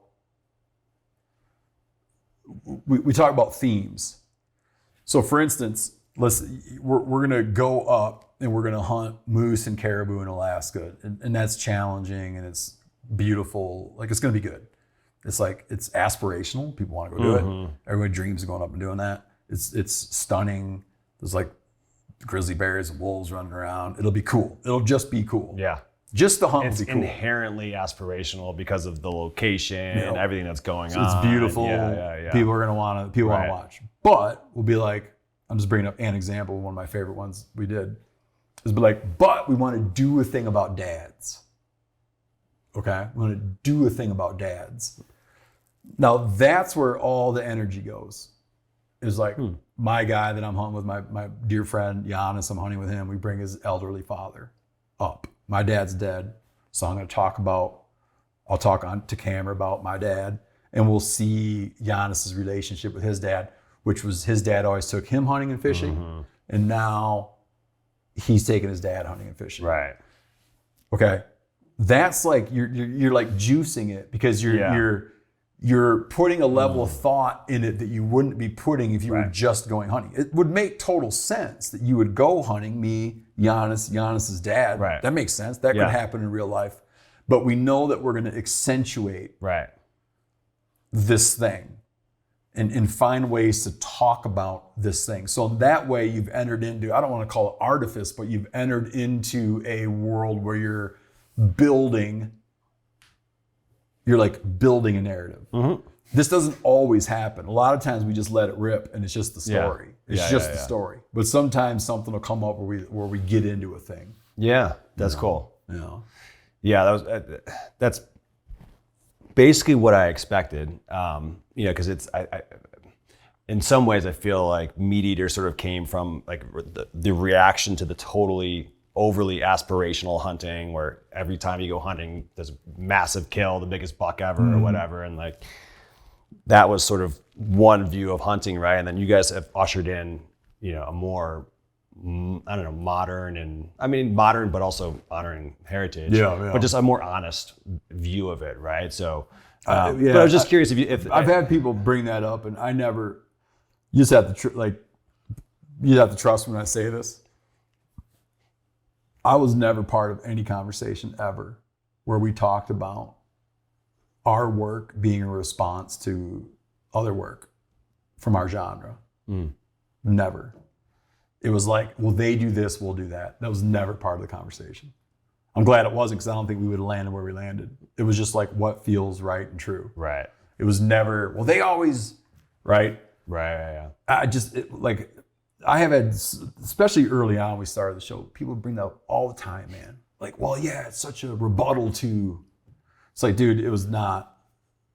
S1: themes. So for instance, we're gonna go up and we're gonna hunt moose and caribou in Alaska, and that's challenging and it's beautiful. Like it's gonna be good. It's like it's aspirational. People want to go do it. Everybody dreams of going up and doing that. It's stunning. There's like grizzly bears and wolves running around. It'll be cool. It'll just be cool.
S2: Yeah.
S1: Just the hunt will
S2: It's
S1: be cool.
S2: inherently aspirational because of the location and everything that's going on.
S1: It's beautiful.
S2: Yeah.
S1: People are gonna want to watch. But we'll be like, I'm just bringing up an example. One of my favorite ones we did is be like, but we want to do a thing about dads. Okay, we want to do a thing about dads. Now that's where all the energy goes. Is like my guy that I'm hunting with, my dear friend Giannis. I'm hunting with him. We bring his elderly father up. My dad's dead, so I'm going to I'll talk on to camera about my dad, and we'll see Giannis's relationship with his dad, which was his dad always took him hunting and fishing, and now he's taking his dad hunting and fishing.
S2: Right.
S1: Okay, that's like you're like juicing it because you're putting a level of thought in it that you wouldn't be putting if you were just going hunting. It would make total sense that you would go hunting, me, Giannis's dad.
S2: Right.
S1: That makes sense. That could happen in real life. But we know that we're going to accentuate this thing and find ways to talk about this thing. So that way you've entered into, I don't want to call it artifice, but you've entered into a world where you're building a narrative. This doesn't always happen. A lot of times we just let it rip and it's just the story. It's just the story. But sometimes something will come up where we get into a thing.
S2: Yeah, that's cool.
S1: Yeah.
S2: Yeah, that's basically what I expected. Because it's I in some ways I feel like MeatEater sort of came from like the reaction to the totally overly aspirational hunting where every time you go hunting there's a massive kill, the biggest buck ever or whatever, and like that was sort of one view of hunting, right? And then you guys have ushered in a more modern but also honoring heritage, but just a more honest view of it, right? So but I was just curious if
S1: I've had people bring that up, and I never. You just have to you have to trust when I say this. I was never part of any conversation ever where we talked about our work being a response to other work from our genre. Never. It was like, well, they do this, we'll do that. That was never part of the conversation. I'm glad it wasn't, because I don't think we would have landed where we landed. It was just like what feels right and true.
S2: Right.
S1: It was never, well, they always, right?
S2: Right.
S1: I have had, especially early on, we started the show, people bring that up all the time, man. Like, well, yeah, it's such a rebuttal to. It's like, dude, it was not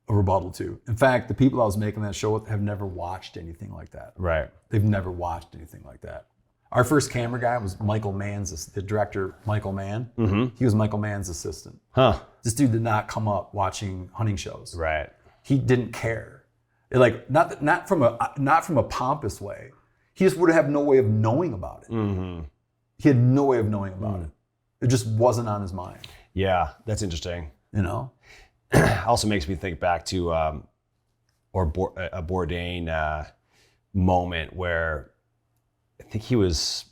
S1: a rebuttal to. In fact, the people I was making that show with have never watched anything like that.
S2: Right.
S1: They've never watched anything like that. Our first camera guy was Michael Mann's, the director, Michael Mann. He was Michael Mann's assistant. This dude did not come up watching hunting shows.
S2: Right.
S1: He didn't care. Not from a pompous way. He just would have no way of knowing about it. He had no way of knowing about it. It just wasn't on his mind.
S2: Yeah, that's interesting.
S1: Also
S2: makes me think back to a Bourdain moment where I think he was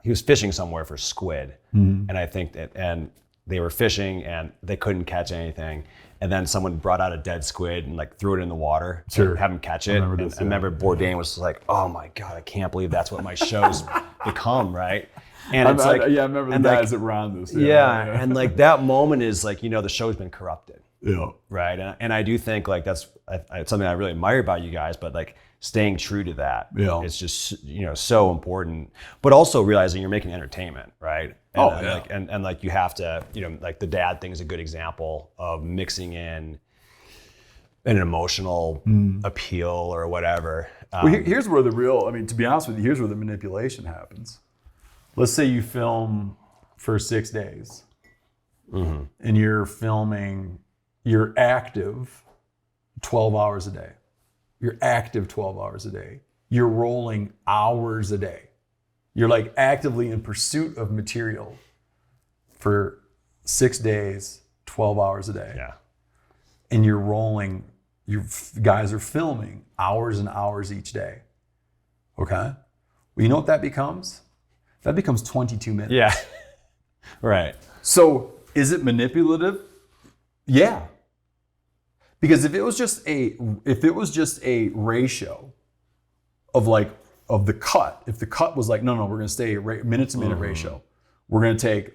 S2: fishing somewhere for squid, and I think and they were fishing and they couldn't catch anything, and then someone brought out a dead squid and like threw it in the water to have him catch it. I remember Bourdain was like, "Oh my God, I can't believe that's what my show's become," right? And it's I
S1: remember the guys that were on this.
S2: And like that moment is like, the show's been corrupted.
S1: Yeah.
S2: Right. And I do think like that's something I really admire about you guys, but like staying true to that is just, so important, but also realizing you're making entertainment, right? And like you have to, like the dad thing is a good example of mixing in an emotional appeal or whatever.
S1: Here's where to be honest with you, here's where the manipulation happens. Let's say you film for 6 days and you're active 12 hours a day. You're active 12 hours a day. You're rolling hours a day. You're like actively in pursuit of material for 6 days, 12 hours a day.
S2: Yeah.
S1: And you're rolling, you guys are filming hours and hours each day. Okay? Well, you know what that becomes? That becomes 22 minutes.
S2: Yeah. Right.
S1: So is it manipulative? Yeah. Because if it was just a ratio of the cut, if the cut was like, no, we're going to stay a minute to minute ratio. We're going to take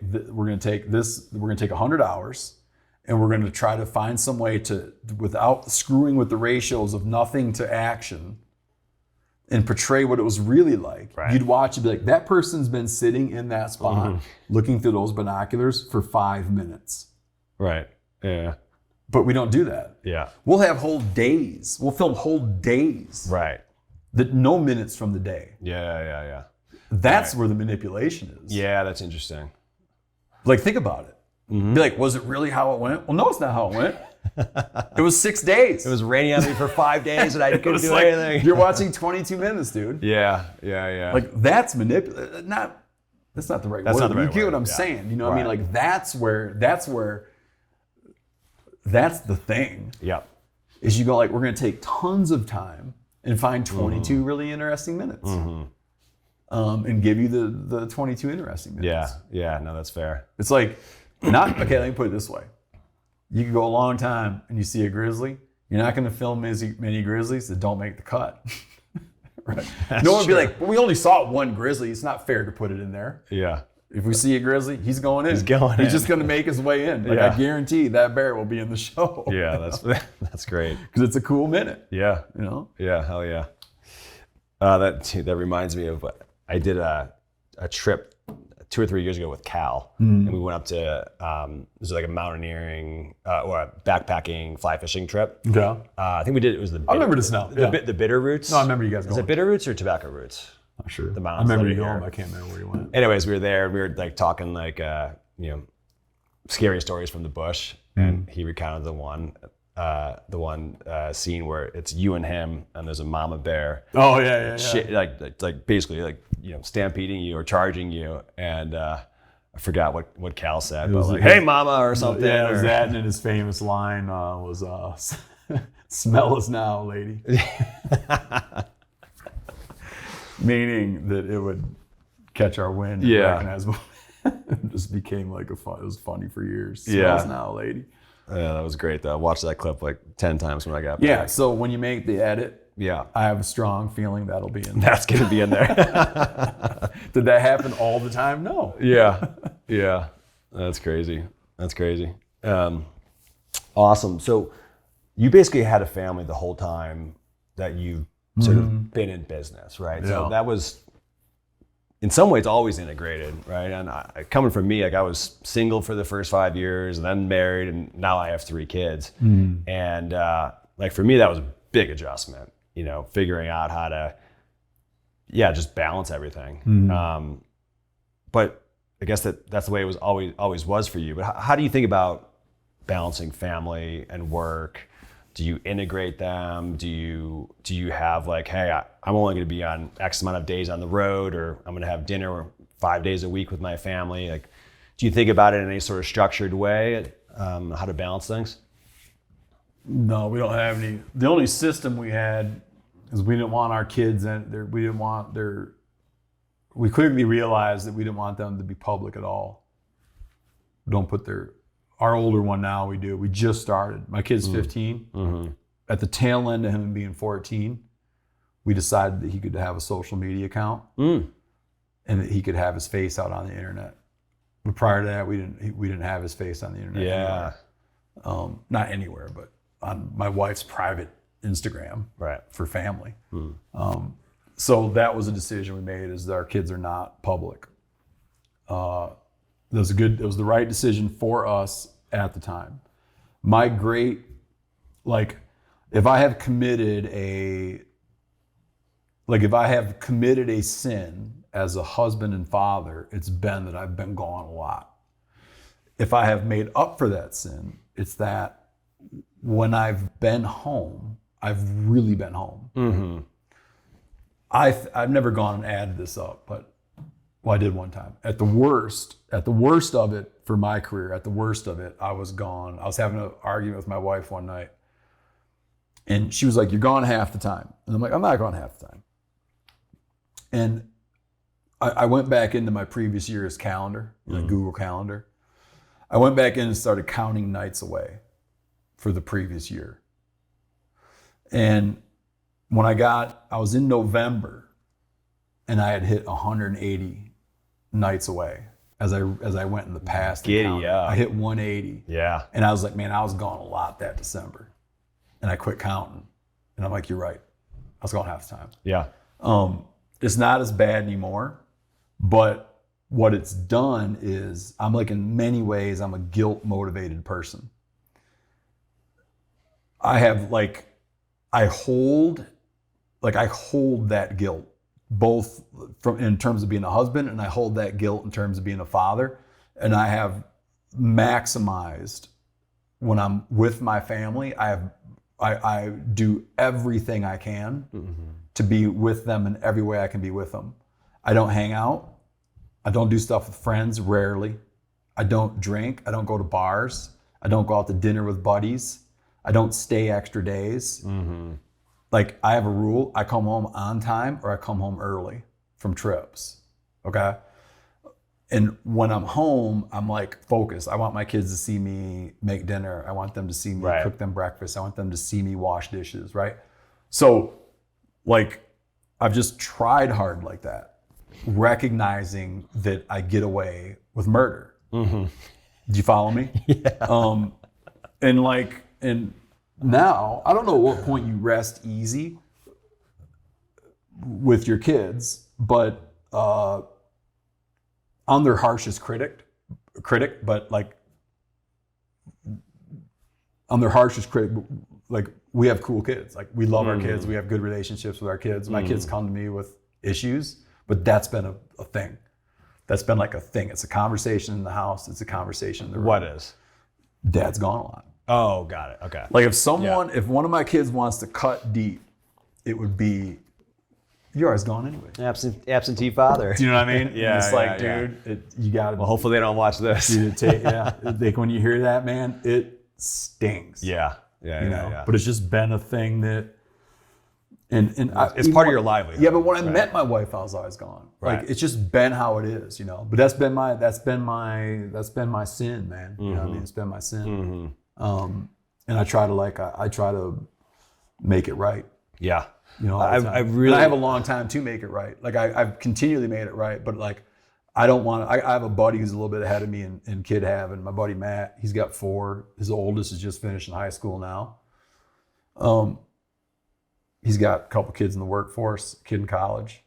S1: 100 hours and we're going to try to find some way to, without screwing with the ratios of nothing to action, and portray what it was really like.
S2: Right.
S1: You'd watch and be like, that person's been sitting in that spot looking through those binoculars for 5 minutes.
S2: Right. Yeah.
S1: But we don't do that.
S2: Yeah.
S1: We'll have whole days. We'll film whole days.
S2: Right.
S1: That no minutes from the day.
S2: Yeah.
S1: That's where the manipulation is.
S2: Yeah, that's interesting.
S1: Like, think about it. Be like, was it really how it went? Well, no, it's not how it went. It was 6 days.
S2: It was raining on me for 5 days and I couldn't do
S1: like,
S2: anything.
S1: You're watching 22 minutes, dude.
S2: Yeah.
S1: Like, that's manipulative. That's not the right word.
S2: Not the right
S1: you get
S2: word.
S1: what I'm saying. You know what I mean? Like, that's the thing.
S2: Yep.
S1: Is you go like, we're going to take tons of time and find 22 really interesting minutes. And give you the 22 interesting minutes.
S2: Yeah, no, that's fair.
S1: It's like, okay, let me put it this way. You could go a long time and you see a grizzly. You're not going to film many grizzlies that don't make the cut. Right? No one would be like, well, we only saw one grizzly. It's not fair to put it in there.
S2: Yeah.
S1: If we see a grizzly, he's going in.
S2: He's just
S1: going to make his way in. Like, I guarantee that bear will be in the show.
S2: Yeah, that's great.
S1: Because it's a cool minute.
S2: Yeah.
S1: You know?
S2: Yeah, hell yeah. That reminds me of what I did a trip 2 or 3 years ago with Cal, and we went up to it was like a mountaineering or a backpacking fly fishing trip.
S1: Yeah.
S2: I think we did. It was the.
S1: I remember this now.
S2: The Bitter Roots.
S1: No, I remember you guys going.
S2: Is it Bitter Roots or Tobacco Roots?
S1: Not sure.
S2: The
S1: I
S2: mountains.
S1: remember you going. I can't remember where you went.
S2: Anyways, we were there. We were like talking like scary stories from the bush, and he recounted the one scene where it's you and him, and there's a mama bear.
S1: Oh yeah.
S2: Shit, like basically stampeding you or charging you, and I forgot what Cal said, but like, "Hey, mama," or something.
S1: Yeah, it was that, and then his famous line was, "Smell us now, lady." Meaning that it would catch our wind. And recognize it just became like it was funny for years. Smell us now, lady.
S2: Yeah, that was great though. I watched that clip like 10 times when I got back.
S1: Yeah, so when you make the edit,
S2: yeah,
S1: I have a strong feeling that'll be in there.
S2: That's gonna be in there.
S1: Did that happen all the time? No.
S2: Yeah. That's crazy. Awesome. So you basically had a family the whole time that you've sort of been in business, right?
S1: Yeah.
S2: So that was, in some ways, always integrated, right? And coming from me, like I was single for the first 5 years, and then married, and now I have 3 kids. And like for me, that was a big adjustment, figuring out how to, just balance everything. But I guess that's the way it was always was for you. But how do you think about balancing family and work? Do you integrate them? Do you have like, hey, I'm only going to be on X amount of days on the road, or I'm going to have dinner 5 days a week with my family? Like, do you think about it in any sort of structured way, how to balance things?
S1: No, we don't have any. The only system we had is we didn't want our kids we clearly realized that we didn't want them to be public at all. Don't put our older one now, we do. We just started. My kid's 15. At the tail end of him being 14, we decided that he could have a social media account and that he could have his face out on the internet. But prior to that, we didn't have his face on the internet.
S2: Yeah.
S1: Anywhere. Not anywhere, but on my wife's private Instagram,
S2: right,
S1: for family. So that was a decision we made, is that our kids are not public. It was the right decision for us at the time. If I have committed a sin as a husband and father, it's been that I've been gone a lot. If I have made up for that sin, it's that when I've been home, I've really been home. I've never gone and added this up, but I did one time. At the worst of it for my career, I was gone. I was having an argument with my wife one night, and she was like, "You're gone half the time." And I'm like, "I'm not gone half the time." And I went back into my previous year's calendar, Google Calendar. I went back in and started counting nights away for the previous year. And when I was in November, and I had hit 180 nights away as I went in the past.
S2: Giddy up.
S1: I hit 180.
S2: Yeah.
S1: And I was like, man, I was gone a lot that December. And I quit counting. And I'm like, you're right. I was gone half the time.
S2: Yeah.
S1: It's not as bad anymore, but what it's done is I'm like, in many ways, I'm a guilt motivated person. I hold that guilt, both in terms of being a husband, and I hold that guilt in terms of being a father. And I have maximized when I'm with my family. I do everything I can to be with them in every way I can be with them. I don't hang out. I don't do stuff with friends, rarely. I don't drink. I don't go to bars. I don't go out to dinner with buddies. I don't stay extra days. Like, I have a rule. I come home on time or I come home early from trips, okay? And when I'm home, I'm like focused. I want my kids to see me make dinner. I want them to see me cook them breakfast. I want them to see me wash dishes, right? So, like, I've just tried hard like that, recognizing that I get away with murder. Do you follow me?
S2: Yeah.
S1: And now, I don't know at what point you rest easy with your kids, but I'm their harshest critic, but like, I'm their harshest critic. Like, we have cool kids. Like, we love our kids. We have good relationships with our kids. My kids come to me with issues, but that's been a thing. That's been like a thing. It's a conversation in the house. It's a conversation in the room.
S2: What is?
S1: Dad's gone a lot.
S2: Oh, got it. Okay.
S1: Like, if one of my kids wants to cut deep, it would be, you're always gone anyway.
S2: Absentee father.
S1: Do you know what I mean?
S2: Yeah.
S1: It's like, dude, you got to.
S2: Well, hopefully they don't watch this.
S1: Like, when you hear that, man, it stings.
S2: Yeah.
S1: But it's just been a thing that, and
S2: it's part of your livelihood.
S1: Yeah, but when I met my wife, I was always gone.
S2: Right.
S1: Like, it's just been how it is, But that's been my sin, man. You know what I mean? It's been my sin. And I try to make it right.
S2: Yeah.
S1: I have a long time to make it right. Like, I've continually made it right, but like, I don't want to. I have a buddy who's a little bit ahead of me in kid having. My buddy Matt, he's got 4. His oldest is just finishing high school now. He's got a couple kids in the workforce, a kid in college.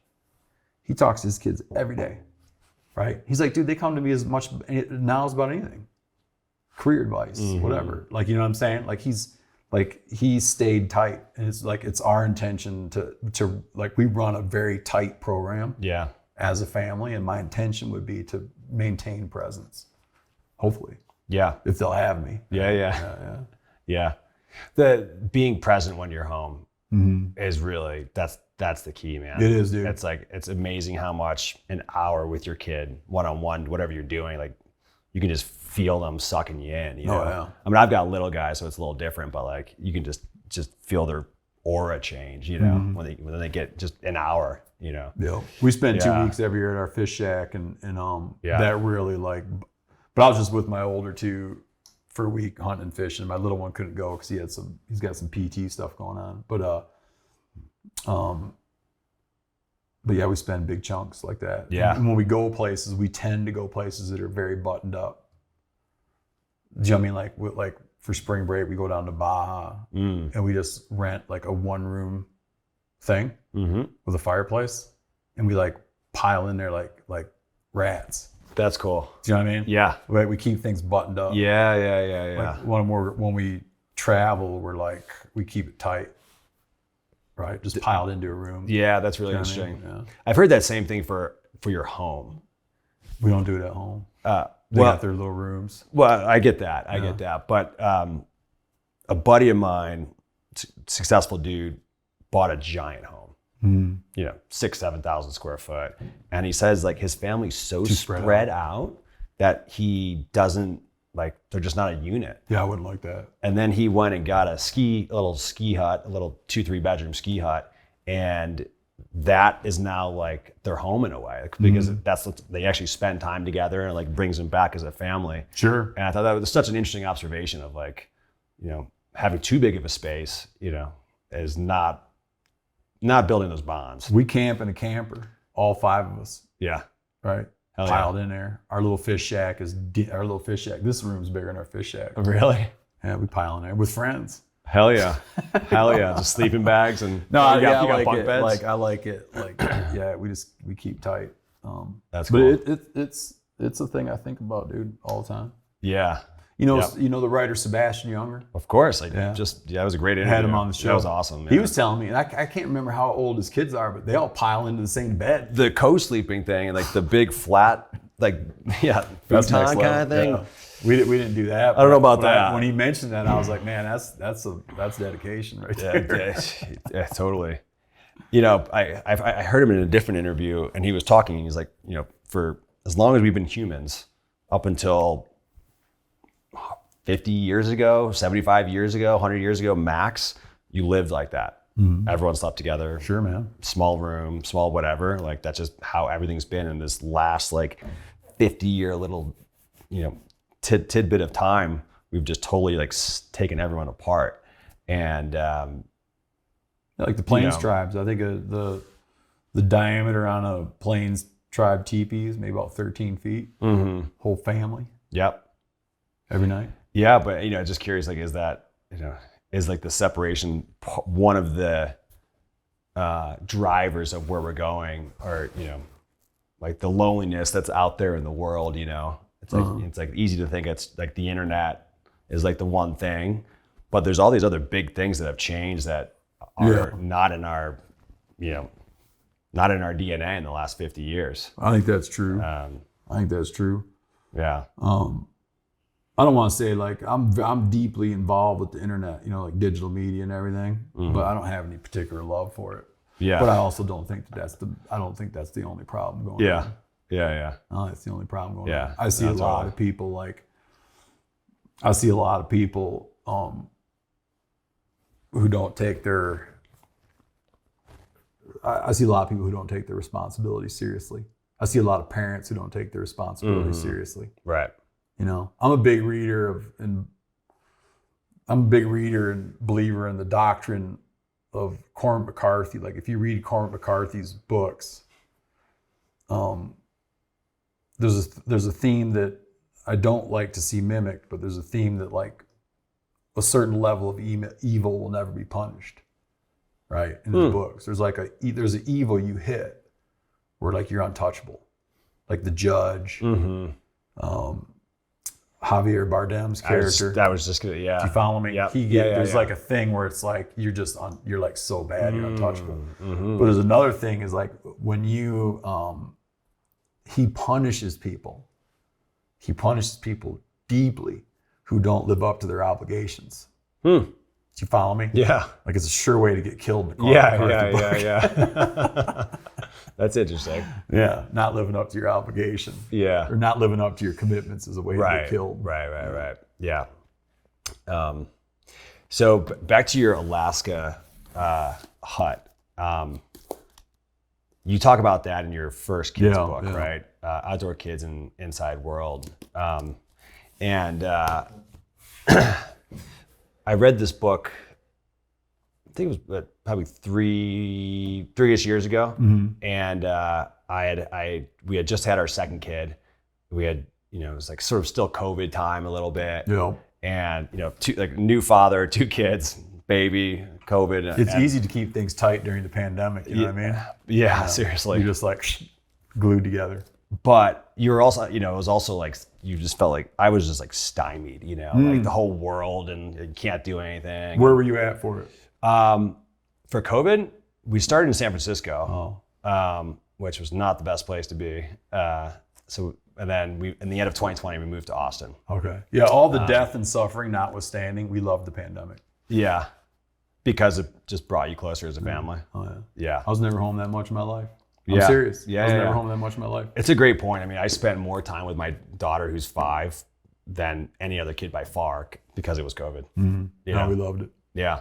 S1: He talks to his kids every day, right? He's like, dude, they come to me as much now as about anything. Career advice, whatever. Like, you know what I'm saying? Like, he stayed tight, and it's our intention to like, we run a very tight program.
S2: Yeah.
S1: As a family, and my intention would be to maintain presence, hopefully.
S2: Yeah.
S1: If they'll have me.
S2: Yeah. The being present when you're home is really, that's the key, man.
S1: It is, dude.
S2: It's like, it's amazing how much an hour with your kid, one-on-one, whatever you're doing, like, you can just feel them sucking you in,
S1: Oh, yeah.
S2: I mean, I've got little guys, so it's a little different, but like, you can just feel their aura change, when they get just an hour,
S1: Yeah. We spend 2 weeks every year at our fish shack, and that really, like, but I was just with my older 2 for a week hunting and fishing. My little one couldn't go because he's got some PT stuff going on. But yeah, we spend big chunks like that.
S2: Yeah.
S1: And when we go places, we tend to go places that are very buttoned up. Do you know what I mean? Like for spring break, we go down to Baja and we just rent like a 1-room thing with a fireplace, and we like pile in there like rats.
S2: That's cool.
S1: Do you know what I mean?
S2: Yeah.
S1: Right. We keep things buttoned up.
S2: Yeah.
S1: Like when we travel, we keep it tight. Right. Just piled into a room.
S2: Yeah, that's really interesting.
S1: I mean? Yeah.
S2: I've heard that same thing for your home.
S1: We don't do it at home. They got their little rooms.
S2: Well, I get that. I get that. But a buddy of mine, successful dude, bought a giant home. 6,000-7,000 square foot. And he says like his family's so spread out that he doesn't, like, they're just not a unit.
S1: Yeah, I wouldn't like that.
S2: And then he went and got a little ski hut, a little 2-3 bedroom ski hut. And that is now like their home in a way, because that's what they actually spend time together, and like brings them back as a family.
S1: Sure.
S2: And I thought that was such an interesting observation of like, having too big of a space, is not building those bonds.
S1: We camp in a camper, all 5 of us.
S2: Yeah.
S1: Right.
S2: Hell yeah.
S1: Piled in there. Our little fish shack This room's bigger than our fish shack.
S2: Really?
S1: Yeah, we pile in there with friends.
S2: Hell yeah. Hell yeah. Just sleeping bags and
S1: No,
S2: you got bunk beds.
S1: Like I like it. Like yeah, we keep tight.
S2: That's cool.
S1: But it's a thing I think about, dude, all the time.
S2: Yeah.
S1: You know the writer Sebastian Younger?
S2: Of course. That was a great interview.
S1: Had him on the show.
S2: That was awesome. Man.
S1: He was telling me, and I can't remember how old his kids are, but they all pile into the same bed.
S2: The co-sleeping thing and like the big flat, like, futon kind of thing.
S1: Yeah. We didn't do that.
S2: I don't know about that.
S1: When he mentioned that, I was like, man, that's dedication right there.
S2: Yeah, totally. I heard him in a different interview, and he was talking. He's like, for as long as we've been humans, up until 50 years ago, 75 years ago, 100 years ago, max, you lived like that. Mm-hmm. Everyone slept together.
S1: Sure, man.
S2: Small room, small whatever. Like that's just how everything's been in this last like 50-year little, tidbit of time. We've just totally like taken everyone apart. And
S1: like the Plains tribes, I think the diameter on a Plains tribe teepee is maybe about 13 feet. Mm-hmm. Whole family.
S2: Yep.
S1: Every night.
S2: Yeah, but just curious, like, is that is like the separation one of the drivers of where we're going, or like the loneliness that's out there in the world? It's like it's like easy to think it's like the internet is like the one thing, but there's all these other big things that have changed that are not in our not in our DNA in the last 50 years.
S1: I think that's true.
S2: Yeah.
S1: I don't want to say like I'm deeply involved with the internet, like digital media and everything, but I don't have any particular love for it.
S2: Yeah.
S1: But I also don't think that's the only problem going on.
S2: Yeah.
S1: That's the only problem going on.
S2: Yeah.
S1: I see a lot of people who don't take their I see a lot of people who don't take their responsibility seriously. I see a lot of parents who don't take their responsibility seriously.
S2: Right.
S1: I'm a big reader and believer in the doctrine of Cormac McCarthy. Like if you read Cormac McCarthy's books, there's a theme that I don't like to see mimicked, but there's a theme that like a certain level of evil will never be punished. Right? In his books, there's an evil you hit where like you're untouchable, like the judge. Mm-hmm. Javier Bardem's character.
S2: That was just good. Yeah.
S1: Do you follow me?
S2: Yep.
S1: There's like a thing where it's like you're like so bad you're untouchable. Mm-hmm. But there's another thing is like when you he punishes people deeply who don't live up to their obligations. Do you follow me?
S2: Yeah.
S1: Like it's a sure way to get killed in the car.
S2: Yeah. That's interesting.
S1: Yeah, not living up to your obligation.
S2: Yeah.
S1: Or not living up to your commitments is a way to get killed.
S2: Right. Yeah. So back to your Alaska hut. You talk about that in your first kids book, right? Outdoor Kids and Inside World. And I read this book, I think it was probably three-ish years ago. Mm-hmm. And we had just had our second kid. We had, it was like sort of still COVID time a little bit.
S1: Yeah.
S2: And, new father, 2 kids, baby, COVID.
S1: It's easy to keep things tight during the pandemic, you know what I mean?
S2: Yeah, seriously.
S1: You're just like glued together.
S2: But you were also, it was also like, you just felt like I was just like stymied, like the whole world and you can't do anything.
S1: Where were you at for it?
S2: For COVID, we started in San Francisco, which was not the best place to be. And then in the end of 2020, we moved to Austin.
S1: Okay. Yeah, all the death and suffering notwithstanding, we loved the pandemic.
S2: Yeah, because it just brought you closer as a family.
S1: Oh, yeah.
S2: Yeah.
S1: I was never home that much in my life. I'm serious. I was never home that much in my life.
S2: It's a great point. I mean, I spent more time with my daughter who's 5 than any other kid by far because it was COVID.
S1: Mm-hmm. We loved it.
S2: Yeah.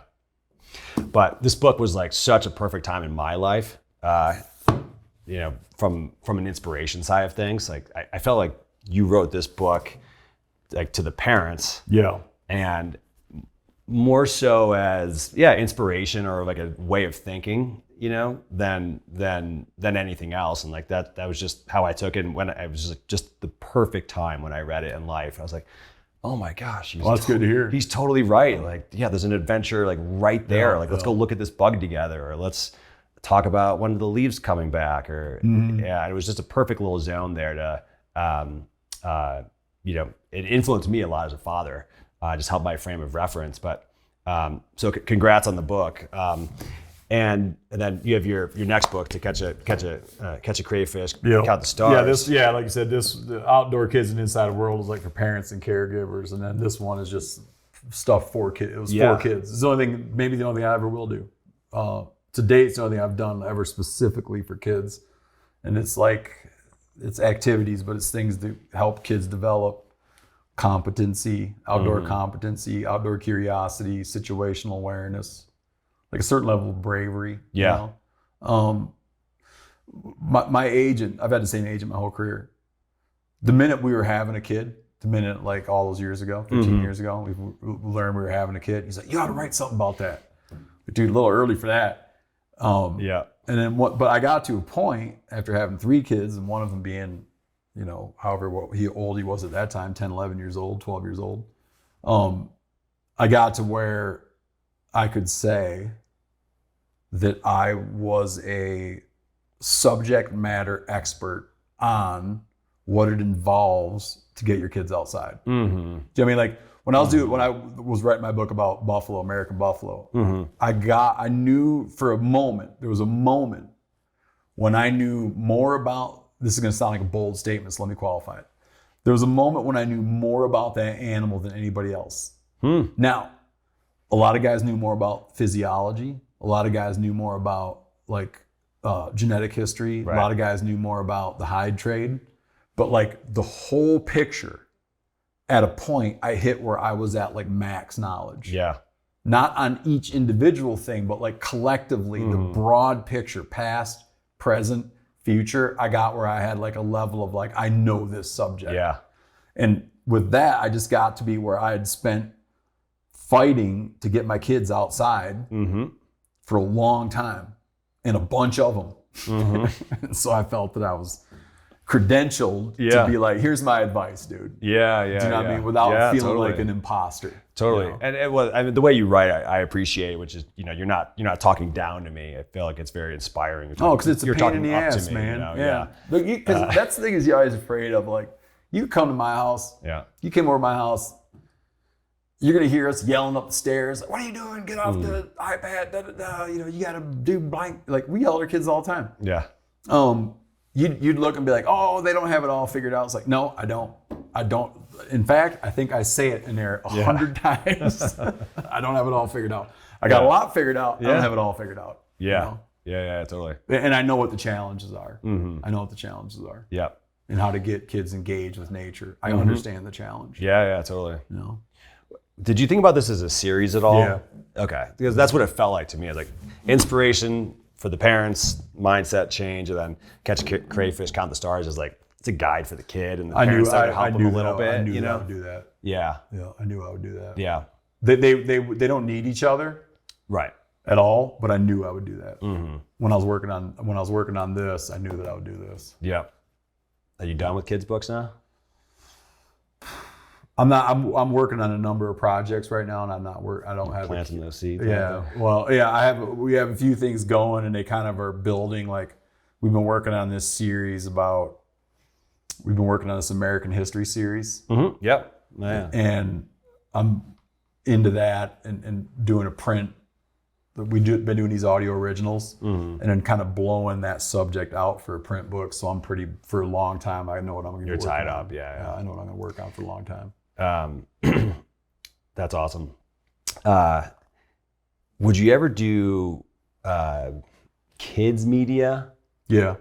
S2: But this book was like such a perfect time in my life from an inspiration side of things, like I felt like you wrote this book like to the parents, and more so as inspiration or like a way of thinking, than anything else. And like that was just how I took it. And when it was just the perfect time when I read it in life, I was like, oh my gosh,
S1: that's good to hear.
S2: He's totally right. Like, there's an adventure like right there. Let's go look at this bug together, or let's talk about one of the leaves coming back, or it was just a perfect little zone there to, it influenced me a lot as a father, just helped my frame of reference. But so congrats on the book. And then you have your next book, to catch a crayfish, count the stars.
S1: Yeah, like you said, the Outdoor Kids and Inside World is like for parents and caregivers, and then this one is just stuff for kids. It was for kids. It's the only thing, maybe the only thing I ever will do. To date, it's the only thing I've done ever specifically for kids, and it's activities, but it's things that help kids develop competency, outdoor competency, outdoor curiosity, situational awareness. Like a certain level of bravery.
S2: Yeah.
S1: My agent, I've had the same agent my whole career. The minute we were having a kid, like all those years ago, 15 years ago, we learned we were having a kid. He's like, you ought to write something about that. But dude, a little early for that. And then but I got to a point after having 3 kids, and one of them being, however old he was at that time, 10, 11 years old, 12 years old. I got to where I could say that I was a subject matter expert on what it involves to get your kids outside. Do you know what I mean? Like when I was writing my book about buffalo, American buffalo, I knew for a moment, there was a moment when I knew more about, this is going to sound like a bold statement, so let me qualify it. There was a moment when I knew more about that animal than anybody else. Now, a lot of guys knew more about physiology. A lot of guys knew more about genetic history. Right. A lot of guys knew more about the hide trade. But like the whole picture, at a point I hit where I was at like max knowledge.
S2: Yeah.
S1: Not on each individual thing, but like collectively, the broad picture, past, present, future, I got where I had like a level of like, I know this subject.
S2: Yeah.
S1: And with that, I just got to be where I had spent fighting to get my kids outside for a long time, and a bunch of them. And so I felt that I was credentialed to be like, here's my advice, dude. Do you know what I mean? Without feeling like an imposter.
S2: Totally. And it was, I mean, the way you write, I appreciate it, which is, you're not talking down to me. I feel like it's very inspiring.
S1: Because it's a pain in the ass, man. Because that's the thing, is you're always afraid of, like, you come to my house, you came over to my house, you're gonna hear us yelling up the stairs, like, what are you doing? Get off the iPad, da, da, da. You gotta do blank. Like, we yell at our kids all the time.
S2: Yeah.
S1: You'd look and be like, oh, they don't have it all figured out. It's like, no, I don't. In fact, I think I say it in there 100 times. I don't have it all figured out. I got a lot figured out. I don't have it all figured out.
S2: Yeah. Yeah, totally.
S1: And I know what the challenges are. I know what the challenges are.
S2: Yeah.
S1: And how to get kids engaged with nature. I understand the challenge.
S2: Yeah, totally. Did you think about this as a series at all?
S1: Yeah.
S2: Okay, because that's what it felt like to me. It's like inspiration for the parents, mindset change, and then catch a crayfish, count the stars is like, it's a guide for the kid, and the parents start to help them a little bit. I knew I would do that. Yeah. Yeah, I knew I would do that. Yeah. They don't need each other. Right. At all, but I knew I would do that. When I was working on this, I knew that I would do this. Yeah. Are you done with kids' books now? I'm not. I'm working on a number of projects right now, and I don't have planting those seeds. Yeah. Well, yeah. We have a few things going, and they kind of are building. Like, we've been working on this series we've been working on this American history series. Yep. Yeah. And I'm into that and doing a print. We've been doing these audio originals and then kind of blowing that subject out for a print book. So for a long time, I know what I'm going to work on. You're tied up. Yeah. I know what I'm going to work on for a long time. That's awesome. Would you ever do kids media? Yeah.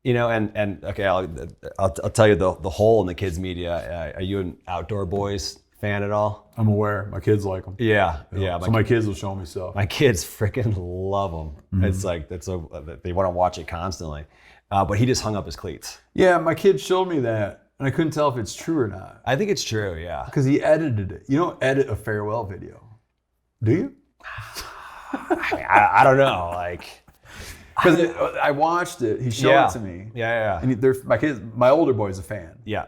S2: And okay, I'll tell you the hole in the kids media. Are you an Outdoor Boys fan at all?
S1: I'm aware. My kids like them.
S2: Yeah.
S1: So my kids will show me stuff.
S2: My kids freaking love them.
S1: Mm-hmm.
S2: It's like they want to watch it constantly. But he just hung up his cleats.
S1: Yeah, my kid showed me that, and I couldn't tell if it's true or not.
S2: I think it's true. Yeah.
S1: Because he edited it. You don't edit a farewell video, do you?
S2: I don't know. Like,
S1: because I watched it. He showed it to me.
S2: Yeah.
S1: And my kids, my older boy's a fan.
S2: Yeah.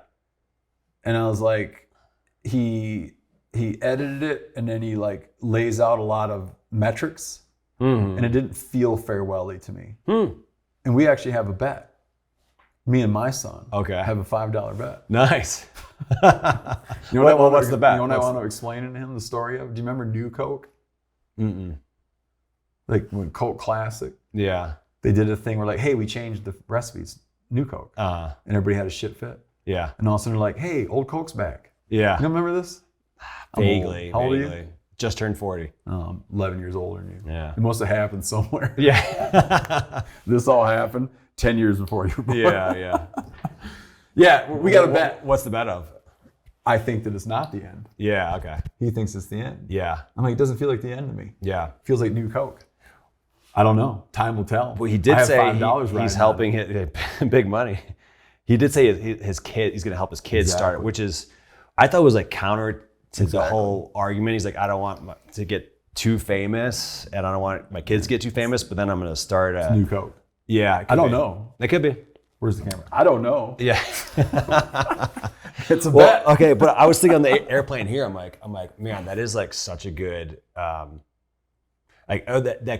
S1: And I was like, he edited it, and then he like lays out a lot of metrics, and it didn't feel farewell-y to me. And we actually have a bet. Me and my son have a $5 bet.
S2: Nice.
S1: You know
S2: what's the bet?
S1: You know what I want to explain to him the story of? Do you remember New Coke? Like when Coke Classic.
S2: Yeah.
S1: They did a thing where like, hey, we changed the recipes, New Coke. And everybody had a shit fit.
S2: Yeah.
S1: And all of a sudden they're like, hey, old Coke's back.
S2: Yeah.
S1: You don't remember this?
S2: Vaguely.
S1: How old are you?
S2: Just turned 40.
S1: 11 years older than you.
S2: Yeah.
S1: It must have happened somewhere.
S2: Yeah.
S1: This all happened 10 years before you were born.
S2: Yeah.
S1: Yeah, we got a bet.
S2: What's the bet of?
S1: I think that it's not the end.
S2: Yeah, okay.
S1: He thinks it's the end.
S2: Yeah.
S1: I'm like, it doesn't feel like the end to me.
S2: Yeah.
S1: It feels like New Coke. I don't know. Time will tell.
S2: Well, he did say he's helping big money. He did say his kid, he's going to help his kids start it, which is, I thought was like counter to the whole argument. He's like, I don't want to get too famous, and I don't want my kids to get too famous, but then I'm going to start a
S1: New Coke.
S2: Yeah.
S1: I don't know.
S2: It could be.
S1: Where's the camera? I don't know.
S2: Yeah.
S1: It's a bet.
S2: Okay, but I was thinking on the airplane here, I'm like, man, that is like such a good, that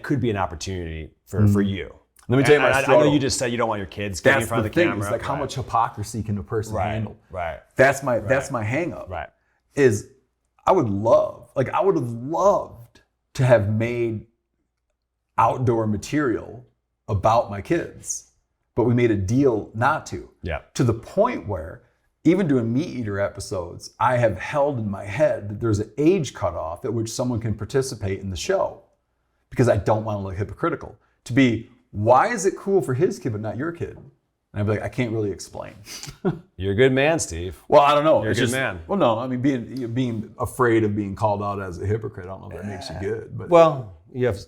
S2: could be an opportunity for you.
S1: Let me tell you my struggle.
S2: I know you just said you don't want your kids getting in front of the camera.
S1: It's like how much hypocrisy can a person handle?
S2: Right.
S1: That's my hang up.
S2: Right.
S1: Is I would have loved to have made outdoor material about my kids, but we made a deal not to.
S2: Yeah.
S1: To the point where even doing MeatEater episodes, I have held in my head that there's an age cutoff at which someone can participate in the show, because I don't want to look hypocritical. To be, why is it cool for his kid but not your kid? And I'd be like, I can't really explain.
S2: You're a good man, Steve.
S1: Well, I don't know.
S2: You're a good man.
S1: Well, no, I mean, being afraid of being called out as a hypocrite, I don't know if that makes you good. But
S2: well, you have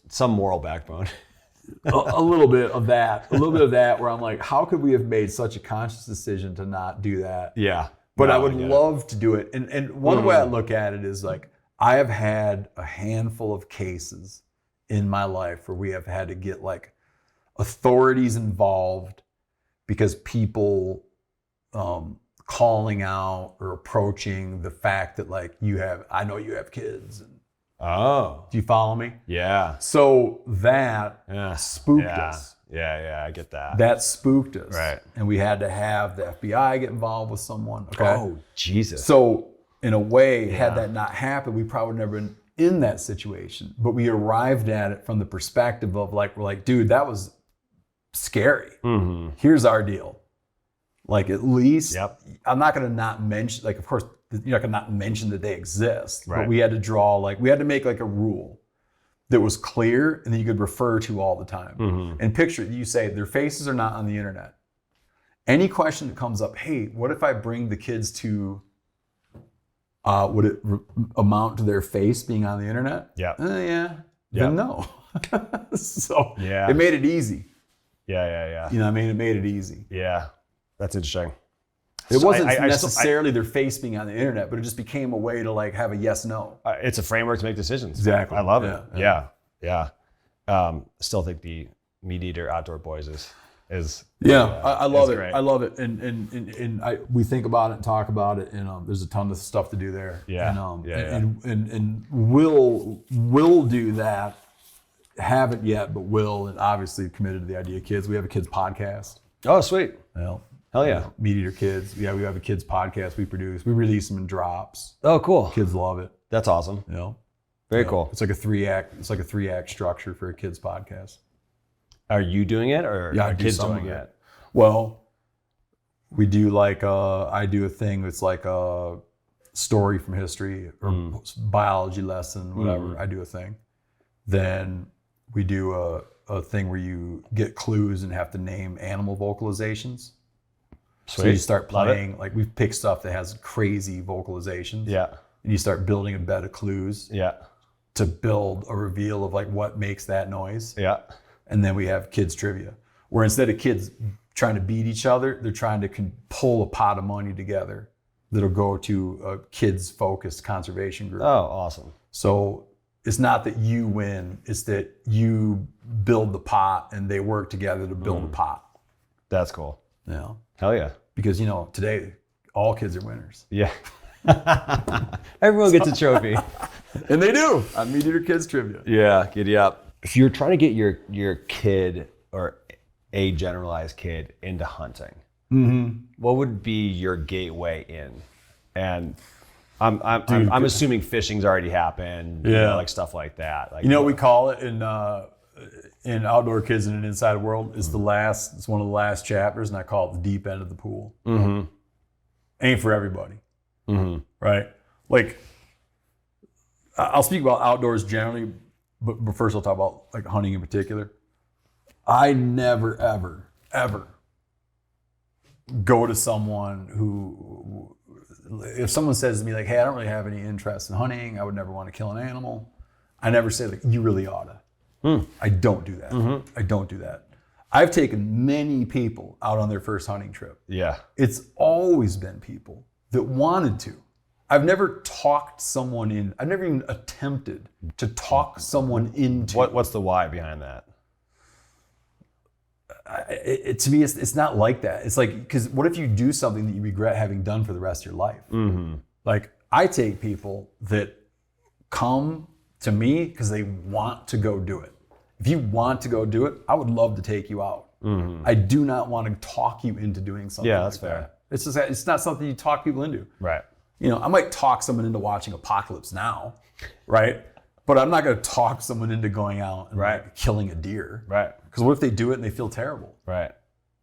S2: some moral backbone.
S1: a little bit of that. Where I'm like, how could we have made such a conscious decision to not do that?
S2: Yeah.
S1: But I would love to do it. And one way I look at it is like, I have had a handful of cases in my life where we have had to get like authorities involved because people calling out or approaching the fact that like I know you have kids. And,
S2: oh.
S1: do you follow me?
S2: Yeah.
S1: So that spooked us.
S2: Yeah, I get that.
S1: That spooked us.
S2: Right.
S1: And we had to have the FBI get involved with someone. Okay.
S2: Oh, Jesus.
S1: So in a way, had that not happened, we probably would never been in that situation. But we arrived at it from the perspective of like, we're like, dude, that was scary. Mm-hmm. Here's our deal. Like, at least, I'm not going to not mention, like, of course, you're not going to not mention that they exist. Right. But we had to make like a rule that was clear and that you could refer to all the time. Mm-hmm. And picture, you say, their faces are not on the internet. Any question that comes up, hey, what if I bring the kids to, would it amount to their face being on the internet? Yeah. Then no. So it made it easy.
S2: Yeah.
S1: You know what I mean? It made it easy.
S2: Yeah. That's interesting.
S1: It wasn't necessarily their face being on the internet, but it just became a way to like have a yes/no.
S2: It's a framework to make decisions.
S1: Exactly.
S2: I love it. Yeah. Still think the MeatEater Outdoor Boys is
S1: I love it.
S2: Great.
S1: I love it, and we think about it and talk about it, and there's a ton of stuff to do there. And we'll do that. Haven't yet, but will, and obviously committed to the idea of kids. We have a kids podcast.
S2: Oh, sweet.
S1: Well,
S2: hell yeah.
S1: MeatEater Kids. Yeah, we have a kids podcast we produce. We release them in drops.
S2: Oh, cool.
S1: Kids love it.
S2: That's awesome. Very cool.
S1: It's like a 3-act structure for a kids podcast.
S2: Are you doing it or are kids doing it?
S1: Well, we do like I do a thing that's like a story from history or biology lesson, whatever. I do a thing. Then we do a thing where you get clues and have to name animal vocalizations. So you
S2: Sweet.
S1: start
S2: Love it.
S1: playing, like we've picked stuff that has crazy vocalizations.
S2: Yeah.
S1: And you start building a bed of clues
S2: Yeah.
S1: to build a reveal of like what makes that noise.
S2: Yeah.
S1: And then we have kids trivia, where instead of kids trying to beat each other, they're trying to pull a pot of money together that'll go to a kids focused conservation group.
S2: Oh, awesome.
S1: So it's not that you win, it's that you build the pot and they work together to build a pot.
S2: That's cool.
S1: You know?
S2: Hell yeah.
S1: Because today all kids are winners.
S2: Yeah. Everyone gets a trophy.
S1: And they do on MeatEater Kids Trivia.
S2: Yeah, giddy up. If you're trying to get your kid or a generalized kid into hunting, what would be your gateway in? And I'm assuming fishing's already happened, like stuff like that. Like,
S1: We call it in Outdoor Kids in an Inside World, it's it's one of the last chapters, and I call it the deep end of the pool. Ain't for everybody, right? Like, I'll speak about outdoors generally, but first I'll talk about like hunting in particular. I never, ever, ever go to someone who, if someone says to me like, hey, I don't really have any interest in hunting, I would never want to kill an animal, I never say like, you really oughta. I don't do that. I don't do that. I've taken many people out on their first hunting trip.
S2: Yeah.
S1: It's always been people that wanted to. I've never talked someone in, I've never even attempted to talk someone into.
S2: What's the why behind that?
S1: To me, it's not like that. It's like, because what if you do something that you regret having done for the rest of your life? Like, I take people that come to me because they want to go do it. If you want to go do it, I would love to take you out. I do not want to talk you into doing something.
S2: Yeah, that's
S1: like
S2: fair.
S1: That. It's just, it's not something you talk people into.
S2: Right.
S1: I might talk someone into watching Apocalypse Now, right? But I'm not going to talk someone into going out and like killing a deer.
S2: Right.
S1: Because what if they do it and they feel terrible?
S2: Right.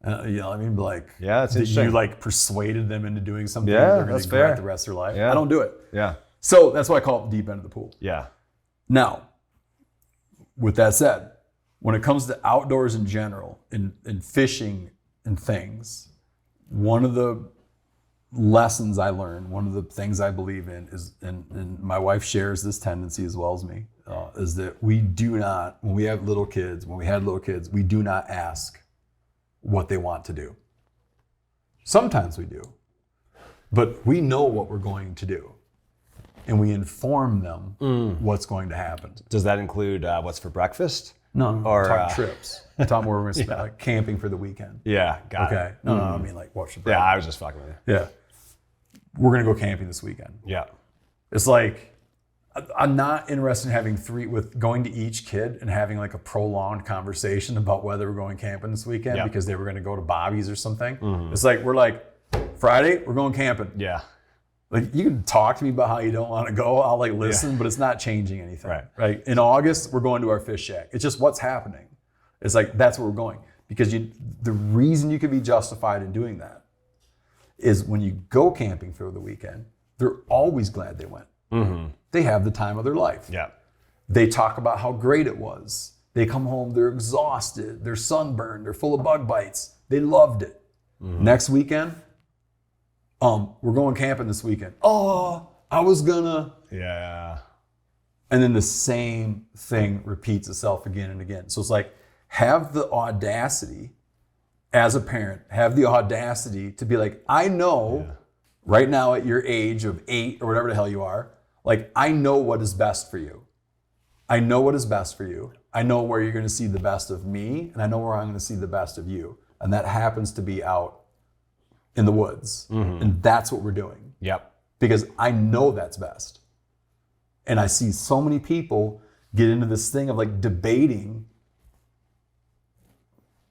S1: I mean, like,
S2: yeah, that's
S1: that
S2: interesting.
S1: you like persuaded them into doing something
S2: Yeah,
S1: that they're going
S2: that's
S1: to regret
S2: fair.
S1: the rest of their life.
S2: Yeah.
S1: I don't do it.
S2: Yeah.
S1: So that's why I call it the deep end of the pool.
S2: Yeah.
S1: Now, with that said, when it comes to outdoors in general, in fishing and things, one of the lessons I learned, one of the things I believe in is, and my wife shares this tendency as well as me, is that we do not, when we had little kids, we do not ask what they want to do. Sometimes we do, but we know what we're going to do. And we inform them what's going to happen.
S2: Does that include what's for breakfast?
S1: No,
S2: Or,
S1: we're talking trips. We're talking where we're going to spend, like camping for the weekend.
S2: Yeah, got it.
S1: Okay. No, I mean like what's your
S2: Yeah, I was just fucking with you.
S1: Yeah. We're going to go camping this weekend.
S2: Yeah.
S1: It's like, I'm not interested in having going to each kid and having like a prolonged conversation about whether we're going camping this weekend because they were going to go to Bobby's or something. It's like, we're like, Friday, we're going camping.
S2: Yeah.
S1: Like, you can talk to me about how you don't want to go. I'll like listen, but it's not changing anything. Right. In August, we're going to our fish shack. It's just what's happening. It's like, that's where we're going. Because the reason you can be justified in doing that is when you go camping for the weekend, they're always glad they went. They have the time of their life.
S2: Yeah.
S1: They talk about how great it was. They come home, they're exhausted, they're sunburned, they're full of bug bites. They loved it. Next weekend, we're going camping this weekend. Oh, I was gonna.
S2: Yeah.
S1: And then the same thing repeats itself again and again. So it's like, have the audacity as a parent, have the audacity to be like, I know right now at your age of 8 or whatever the hell you are, like, I know what is best for you. I know what is best for you. I know where you're going to see the best of me, and I know where I'm going to see the best of you. And that happens to be out in the woods. And that's what we're doing.
S2: Yep.
S1: Because I know that's best. And I see so many people get into this thing of like debating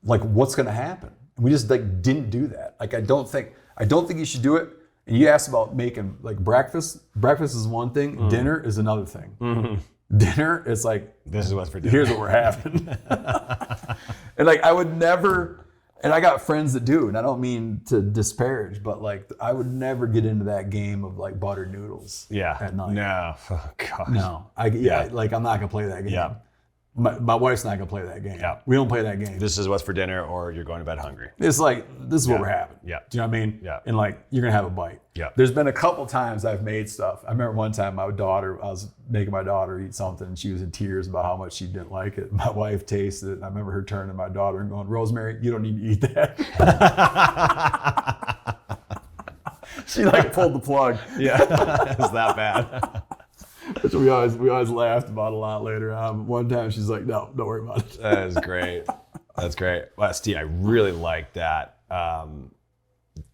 S1: like what's going to happen. We just like didn't do that. Like, I don't think you should do it. And you asked about making like breakfast. Breakfast is one thing. Dinner is another thing. Dinner is like,
S2: this is what's for dinner.
S1: Here's what we're having. And like, I would never, and I got friends that do, and I don't mean to disparage, but like, I would never get into that game of like buttered noodles at night.
S2: No. Oh, gosh.
S1: No. Like, I'm not going to play that game.
S2: Yeah.
S1: my wife's not gonna play that game.
S2: Yeah.
S1: We don't play that game.
S2: This is what's for dinner, or you're going to bed hungry.
S1: It's like, this is what we're having.
S2: Yeah.
S1: Do you know what I mean?
S2: Yeah.
S1: And like, you're gonna have a bite.
S2: Yeah.
S1: There's been a couple times I've made stuff. I remember one time I was making my daughter eat something and she was in tears about how much she didn't like it. My wife tasted it and I remember her turning to my daughter and going, Rosemary, you don't need to eat that. She like pulled the plug.
S2: Yeah, it's that bad.
S1: Which we always laughed about a lot later on. One time she's like, no, don't worry about it.
S2: That is great. That's great. Well, Steve, I really like that.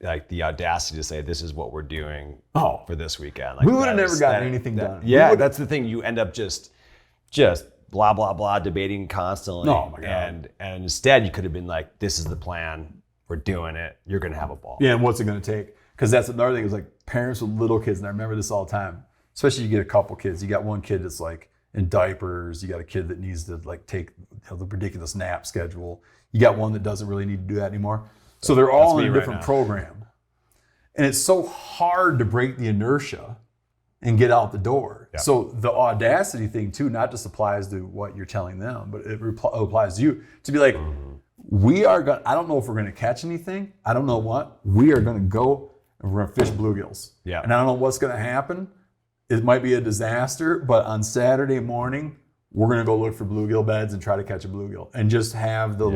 S2: Like the audacity to say, this is what we're doing for this weekend. Like,
S1: we would have never gotten anything done.
S2: Yeah, that's the thing. You end up just blah, blah, blah, debating constantly.
S1: Oh my God.
S2: And instead you could have been like, this is the plan. We're doing it. You're going to have a ball.
S1: Yeah, and what's it going to take? Because that's another thing is like parents with little kids, and I remember this all the time, especially you get a couple kids. You got one kid that's like in diapers. You got a kid that needs to like take the ridiculous nap schedule. You got one that doesn't really need to do that anymore. So they're all in a different program. And it's so hard to break the inertia and get out the door. Yeah. So the audacity thing too, not just applies to what you're telling them, but it applies to you to be like, I don't know if we're going to catch anything. I don't know what. We are going to go and we're going to fish bluegills.
S2: Yeah.
S1: And I don't know what's going to happen. It might be a disaster, but on Saturday morning, we're going to go look for bluegill beds and try to catch a bluegill and just have the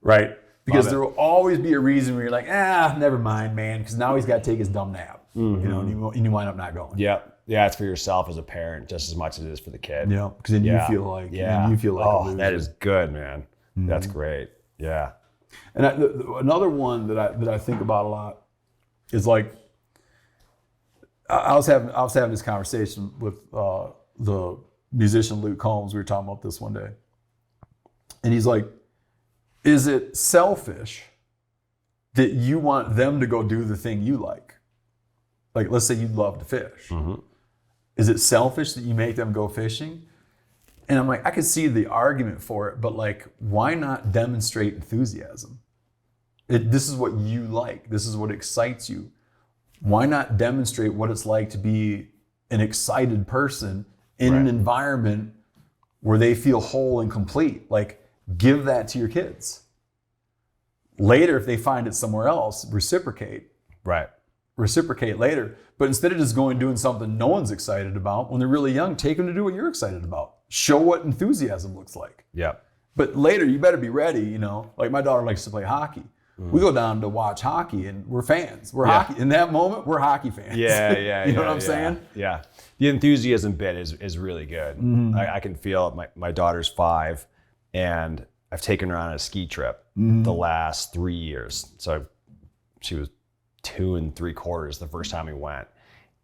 S1: right? Because there will always be a reason where you're like, never mind, man, because now he's got to take his dumb nap, and you wind up not going.
S2: Yeah. Yeah, it's for yourself as a parent just as much as it is for the kid.
S1: Yeah, because then you feel like, a loser.
S2: That is good, man. Mm-hmm. That's great. Yeah.
S1: And another one that I think about a lot is like, I was having this conversation with the musician Luke Combs. We were talking about this one day, and he's like, is it selfish that you want them to go do the thing you like? Like, let's say you love to fish. Mm-hmm. Is it selfish that you make them go fishing? And I'm like, I could see the argument for it, but like, why not demonstrate enthusiasm? This is what you like. This is what excites you. Why not demonstrate what it's like to be an excited person in an environment where they feel whole and complete? Like, give that to your kids. Later, if they find it somewhere else, reciprocate.
S2: Right.
S1: Reciprocate later. But instead of just going doing something no one's excited about, when they're really young, take them to do what you're excited about. Show what enthusiasm looks like.
S2: Yeah.
S1: But later, you better be ready, Like my daughter likes to play hockey. Mm. We go down to watch hockey and we're fans. We're hockey. In that moment, we're hockey fans.
S2: Yeah.
S1: You know what I'm saying?
S2: Yeah. The enthusiasm bit is really good. Mm-hmm. I can feel it. My daughter's 5 and I've taken her on a ski trip the last 3 years. So she was 2 3/4 the first time we went.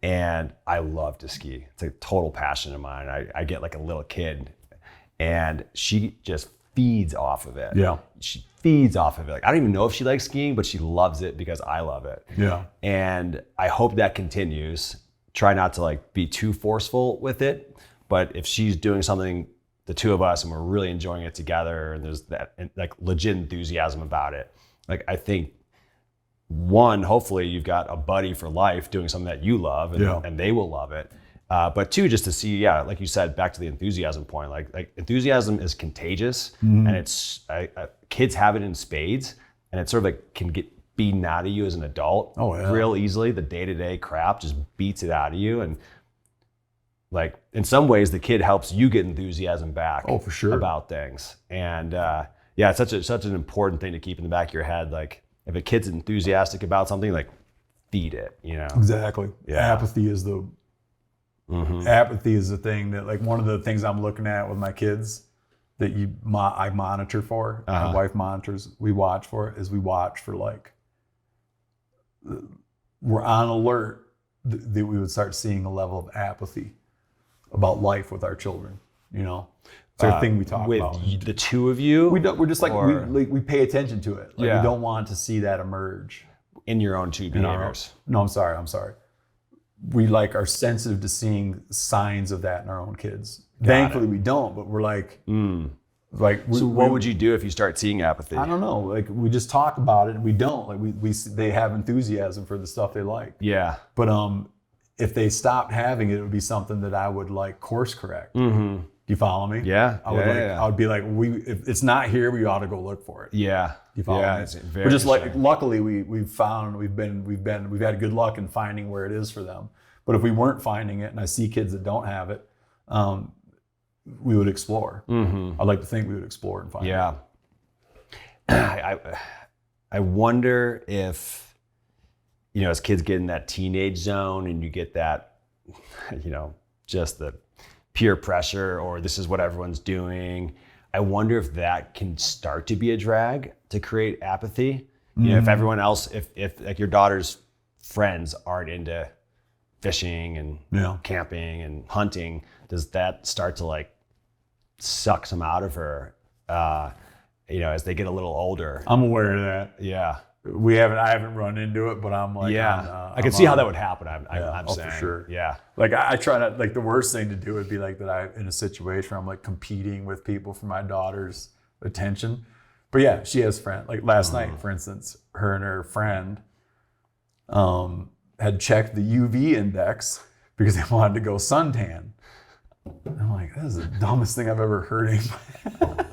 S2: And I love to ski. It's a total passion of mine. I get like a little kid and she just feeds off of it.
S1: Yeah.
S2: She feeds off of it. Like, I don't even know if she likes skiing, but she loves it because I love it.
S1: Yeah.
S2: And I hope that continues. Try not to like be too forceful with it. But if she's doing something, the two of us, and we're really enjoying it together, and there's that like legit enthusiasm about it, like I think, one, hopefully you've got a buddy for life doing something that you love and they will love it. But two, just to see, like you said, back to the enthusiasm point, like enthusiasm is contagious and it's, kids have it in spades and it sort of like can get beaten out of you as an adult real easily. The day-to-day crap just beats it out of you. And like in some ways the kid helps you get enthusiasm back
S1: for sure
S2: about things. And it's such an important thing to keep in the back of your head. Like, if a kid's enthusiastic about something, like feed it,
S1: Exactly.
S2: Yeah.
S1: Apathy is the thing that, like, one of the things I'm looking at with my kids that I monitor for, my wife monitors, we watch for like, we're on alert that we would start seeing a level of apathy about life with our children, It's our thing we talk about.
S2: With the two of you?
S1: We're just like, we pay attention to it. Like, we don't want to see that emerge.
S2: In your own two behaviors.
S1: No, I'm sorry. We like are sensitive to seeing signs of that in our own kids. Thankfully we don't, but we're like,
S2: so what would you do if you start seeing apathy?
S1: I don't know. Like, we just talk about it and we don't. Like, they have enthusiasm for the stuff they like.
S2: Yeah.
S1: But if they stopped having it, it would be something that I would like course correct. you follow me?
S2: Yeah.
S1: I would be like, if it's not here, we ought to go look for it.
S2: Yeah.
S1: You follow me?
S2: It's very
S1: But just like,
S2: interesting.
S1: luckily we've had good luck in finding where it is for them. But if we weren't finding it, and I see kids that don't have it, we would explore. I'd like to think we would explore and find it.
S2: Yeah. I wonder if, as kids get in that teenage zone and you get that, just the peer pressure, or this is what everyone's doing. I wonder if that can start to be a drag to create apathy. If everyone else, if like your daughter's friends aren't into fishing and camping and hunting, does that start to like suck some out of her, as they get a little older?
S1: I'm aware of that.
S2: Yeah.
S1: I haven't run into it, but I'm like,
S2: I can see how that would happen. I'm saying,
S1: for sure.
S2: Yeah.
S1: Like I try not, like the worst thing to do would be like that I in a situation where I'm like competing with people for my daughter's attention. But yeah, she has friends. Like last night, for instance, her and her friend had checked the UV index because they wanted to go suntan. I'm like, this is the dumbest thing I've ever heard anybody. I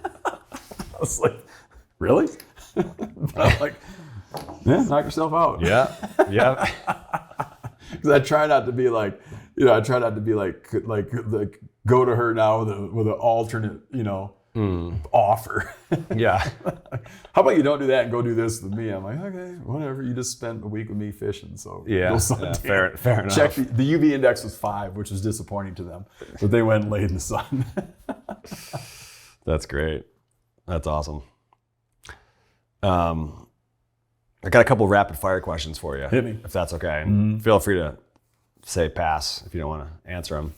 S1: was like, really? But I'm like, yeah, knock yourself out.
S2: Yeah.
S1: Because I try not to be like, go to her now with an alternate, offer.
S2: Yeah.
S1: How about you don't do that and go do this with me? I'm like, okay, whatever. You just spent a week with me fishing, so go suntan.
S2: Fair enough.
S1: Check the UV index was 5, which was disappointing to them, but they went and laid in the sun.
S2: That's great. That's awesome. I got a couple rapid fire questions for you.
S1: Hit me.
S2: If that's okay. And feel free to say pass if you don't want to answer them.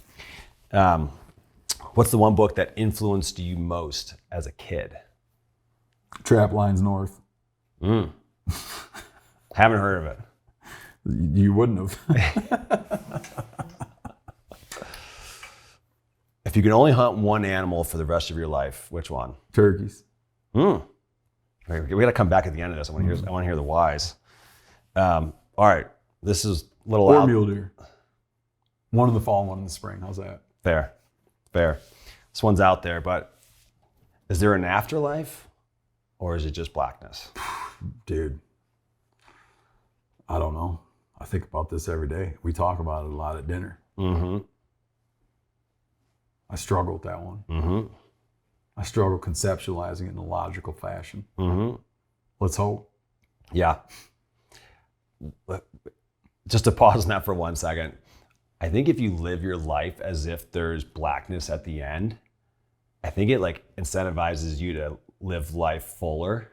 S2: What's the one book that influenced you most as a kid?
S1: Trap Lines North.
S2: Haven't heard of it.
S1: You wouldn't have.
S2: If you could only hunt one animal for the rest of your life, which one?
S1: Turkeys.
S2: We got to come back at the end of this. I want to hear the whys. All right, this is a little
S1: Or
S2: out.
S1: mule deer. One in the fall, one in the spring. How's that?
S2: Fair. This one's out there, but is there an afterlife, or is it just blackness?
S1: Dude, I don't know. I think about this every day. We talk about it a lot at dinner. I struggle with that one. I struggle conceptualizing it in a logical fashion. Let's hope.
S2: Yeah. Just to pause on that for 1 second. I think if you live your life as if there's blackness at the end, I think it like incentivizes you to live life fuller.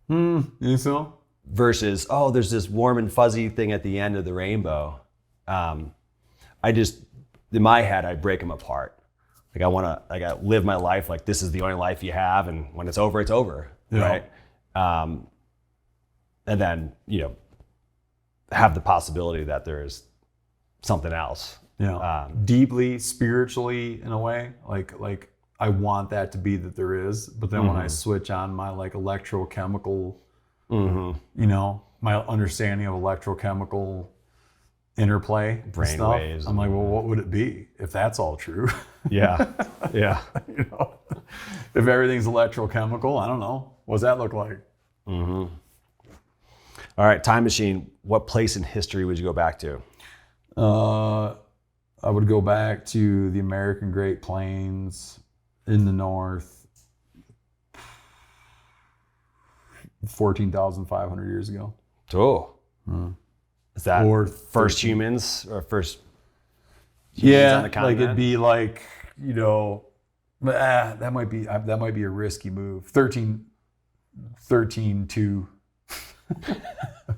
S1: You think so?
S2: Versus, there's this warm and fuzzy thing at the end of the rainbow. In my head, I break them apart. Like I live my life like this is the only life you have, and when it's over, right? And then have the possibility that there's something else.
S1: Deeply spiritually in a way, like I want that to be that there is, but then when I switch on my like electrochemical, my understanding of electrochemical interplay
S2: Brain
S1: stuff,
S2: waves.
S1: I'm like, well, what would it be if that's all true?
S2: Yeah.
S1: If everything's electrochemical, I don't know. What does that look like?
S2: All right, time machine. What place in history would you go back to?
S1: I would go back to the American Great Plains in the north, 14,500 years ago.
S2: Oh. Is that
S1: Or
S2: first humans or first humans on the continent?
S1: like it'd be like, that might be a risky move. 13 to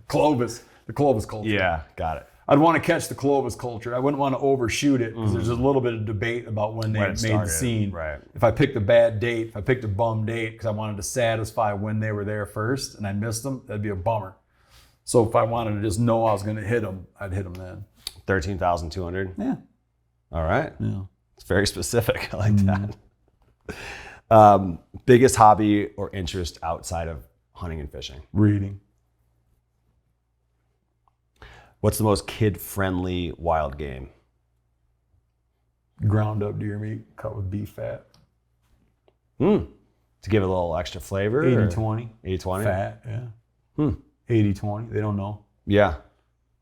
S1: Clovis, the Clovis culture.
S2: Yeah, got it.
S1: I'd want to catch the Clovis culture. I wouldn't want to overshoot it because there's a little bit of debate about when they made the scene.
S2: Right.
S1: If I picked a bad date, if I picked a bum date because I wanted to satisfy when they were there first and I missed them, that'd be a bummer. So if I wanted to just know I was going to hit them, I'd hit them then.
S2: 13,200?
S1: Yeah.
S2: All right.
S1: Yeah.
S2: It's very specific. I like that. Biggest hobby or interest outside of hunting and fishing?
S1: Reading.
S2: What's the most kid-friendly wild game?
S1: Ground up deer meat cut with beef fat.
S2: To give it a little extra flavor?
S1: 80-20.
S2: 80-20?
S1: Fat, yeah. 80-20. They don't know.
S2: Yeah.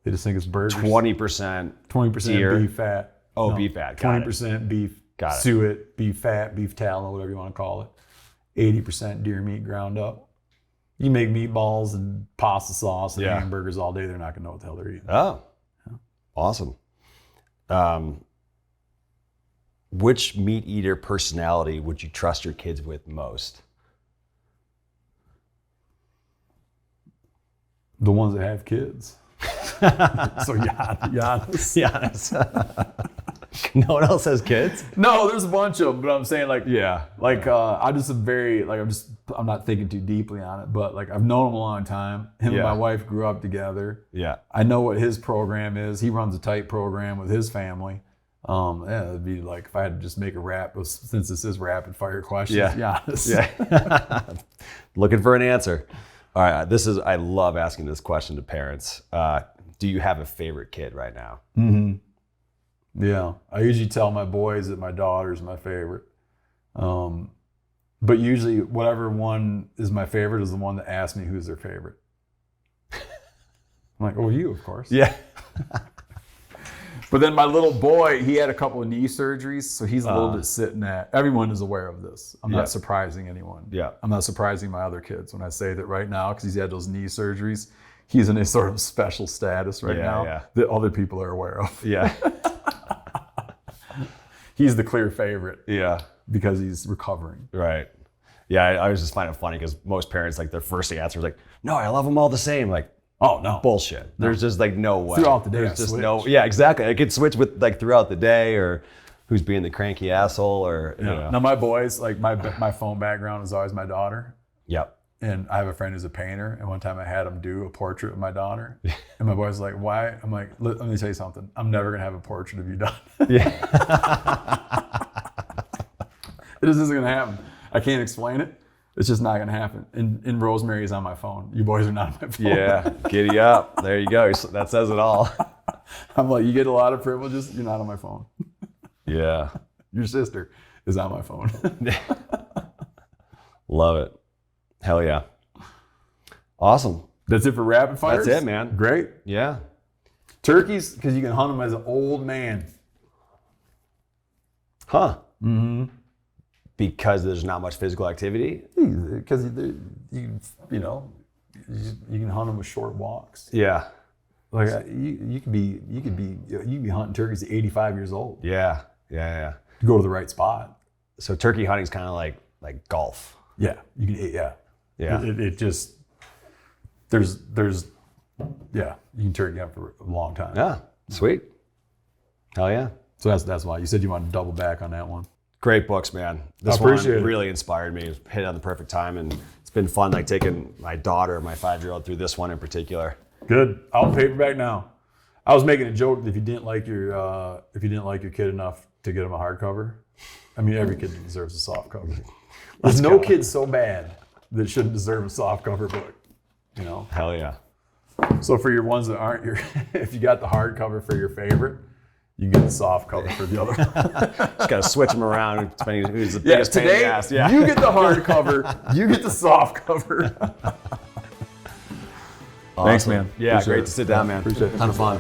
S1: They just think it's burgers.
S2: 20%.
S1: 20%
S2: deer.
S1: beef fat.
S2: Oh, beef fat. Got
S1: 20% beef
S2: Got it.
S1: suet, beef fat, beef tallow, whatever you want to call it. 80% deer meat ground up. You make meatballs and pasta sauce and hamburgers all day, they're not going to know what the hell they're eating.
S2: Oh, awesome. Which meat eater personality would you trust your kids with most?
S1: The ones that have kids. So Giannis.
S2: No one else has kids?
S1: No, there's a bunch of them, but I'm saying I'm not thinking too deeply on it, but like I've known him a long time. Him and my wife grew up together.
S2: Yeah.
S1: I know what his program is. He runs a tight program with his family. It'd be like if I had to just make a rap, since this is rapid fire questions.
S2: Yeah. Looking for an answer. All right, I love asking this question to parents. Do you have a favorite kid right now?
S1: Mm-hmm. Yeah, I usually tell my boys that my daughter's my favorite. But usually whatever one is my favorite is the one that asks me who's their favorite. I'm like, oh, you, of course.
S2: Yeah.
S1: But then my little boy, he had a couple of knee surgeries, so he's a little bit sitting at. Everyone is aware of this. I'm not surprising anyone.
S2: Yeah.
S1: I'm not surprising my other kids when I say that right now, because he's had those knee surgeries. He's in a sort of special status right now that other people are aware of.
S2: Yeah.
S1: He's the clear favorite.
S2: Yeah.
S1: Because he's recovering.
S2: Right. Yeah, I always just find it funny because most parents, like, their first answer is like, no, I love them all the same. Like, oh, no. Bullshit. There's just like no way.
S1: Throughout the day,
S2: there's just no. Yeah, exactly. I could switch with like throughout the day, or who's being the cranky asshole, or you know.
S1: Now my boys, like my phone background is always my daughter.
S2: Yep.
S1: And I have a friend who's a painter, and one time I had him do a portrait of my daughter, and my boy's like, "Why?" I'm like, "Let me tell you something. I'm never gonna have a portrait of you done."
S2: Yeah.
S1: It just isn't gonna happen. I can't explain it. It's just not gonna happen. And Rosemary's on my phone. You boys are not on my phone.
S2: Yeah, giddy up. There you go. That says it all.
S1: I'm like, you get a lot of privileges. You're not on my phone.
S2: Yeah.
S1: Your sister is on my phone.
S2: Love it. Hell yeah. Awesome.
S1: That's it for rapid fires?
S2: That's it, man.
S1: Great.
S2: Yeah.
S1: Turkeys, because you can hunt them as an old man.
S2: Huh. Mm-hmm. Because there's not much physical activity?
S1: Because you can hunt them with short walks.
S2: Yeah.
S1: Like you could be hunting turkeys at 85 years old.
S2: Yeah.
S1: To go to the right spot.
S2: So turkey hunting is kind of like golf.
S1: Yeah. You can. Yeah. It just you can turkey hunt for a long time.
S2: Yeah. Sweet. Hell yeah.
S1: So that's why you said you wanted to double back on that one.
S2: Great books, man. This one really inspired me. It hit at the perfect time, and it's been fun, like taking my daughter, my 5-year-old, through this one in particular.
S1: Good. Out paperback now. I was making a joke that if you didn't like your kid enough to get him a hardcover, I mean, every kid deserves a soft cover. There's no kid so bad that shouldn't deserve a soft cover book. You know.
S2: Hell yeah.
S1: So for your ones that aren't your, if you got the hardcover for your favorite, you can get the soft cover for the other one.
S2: Just got to switch them around, depending on who's the biggest pain in the ass.
S1: Yeah. You get the hard cover, you get the soft cover.
S2: Awesome.
S1: Thanks, man.
S2: Yeah,
S1: Appreciate
S2: great
S1: it.
S2: to sit down, man.
S1: Appreciate it.
S2: Ton of fun.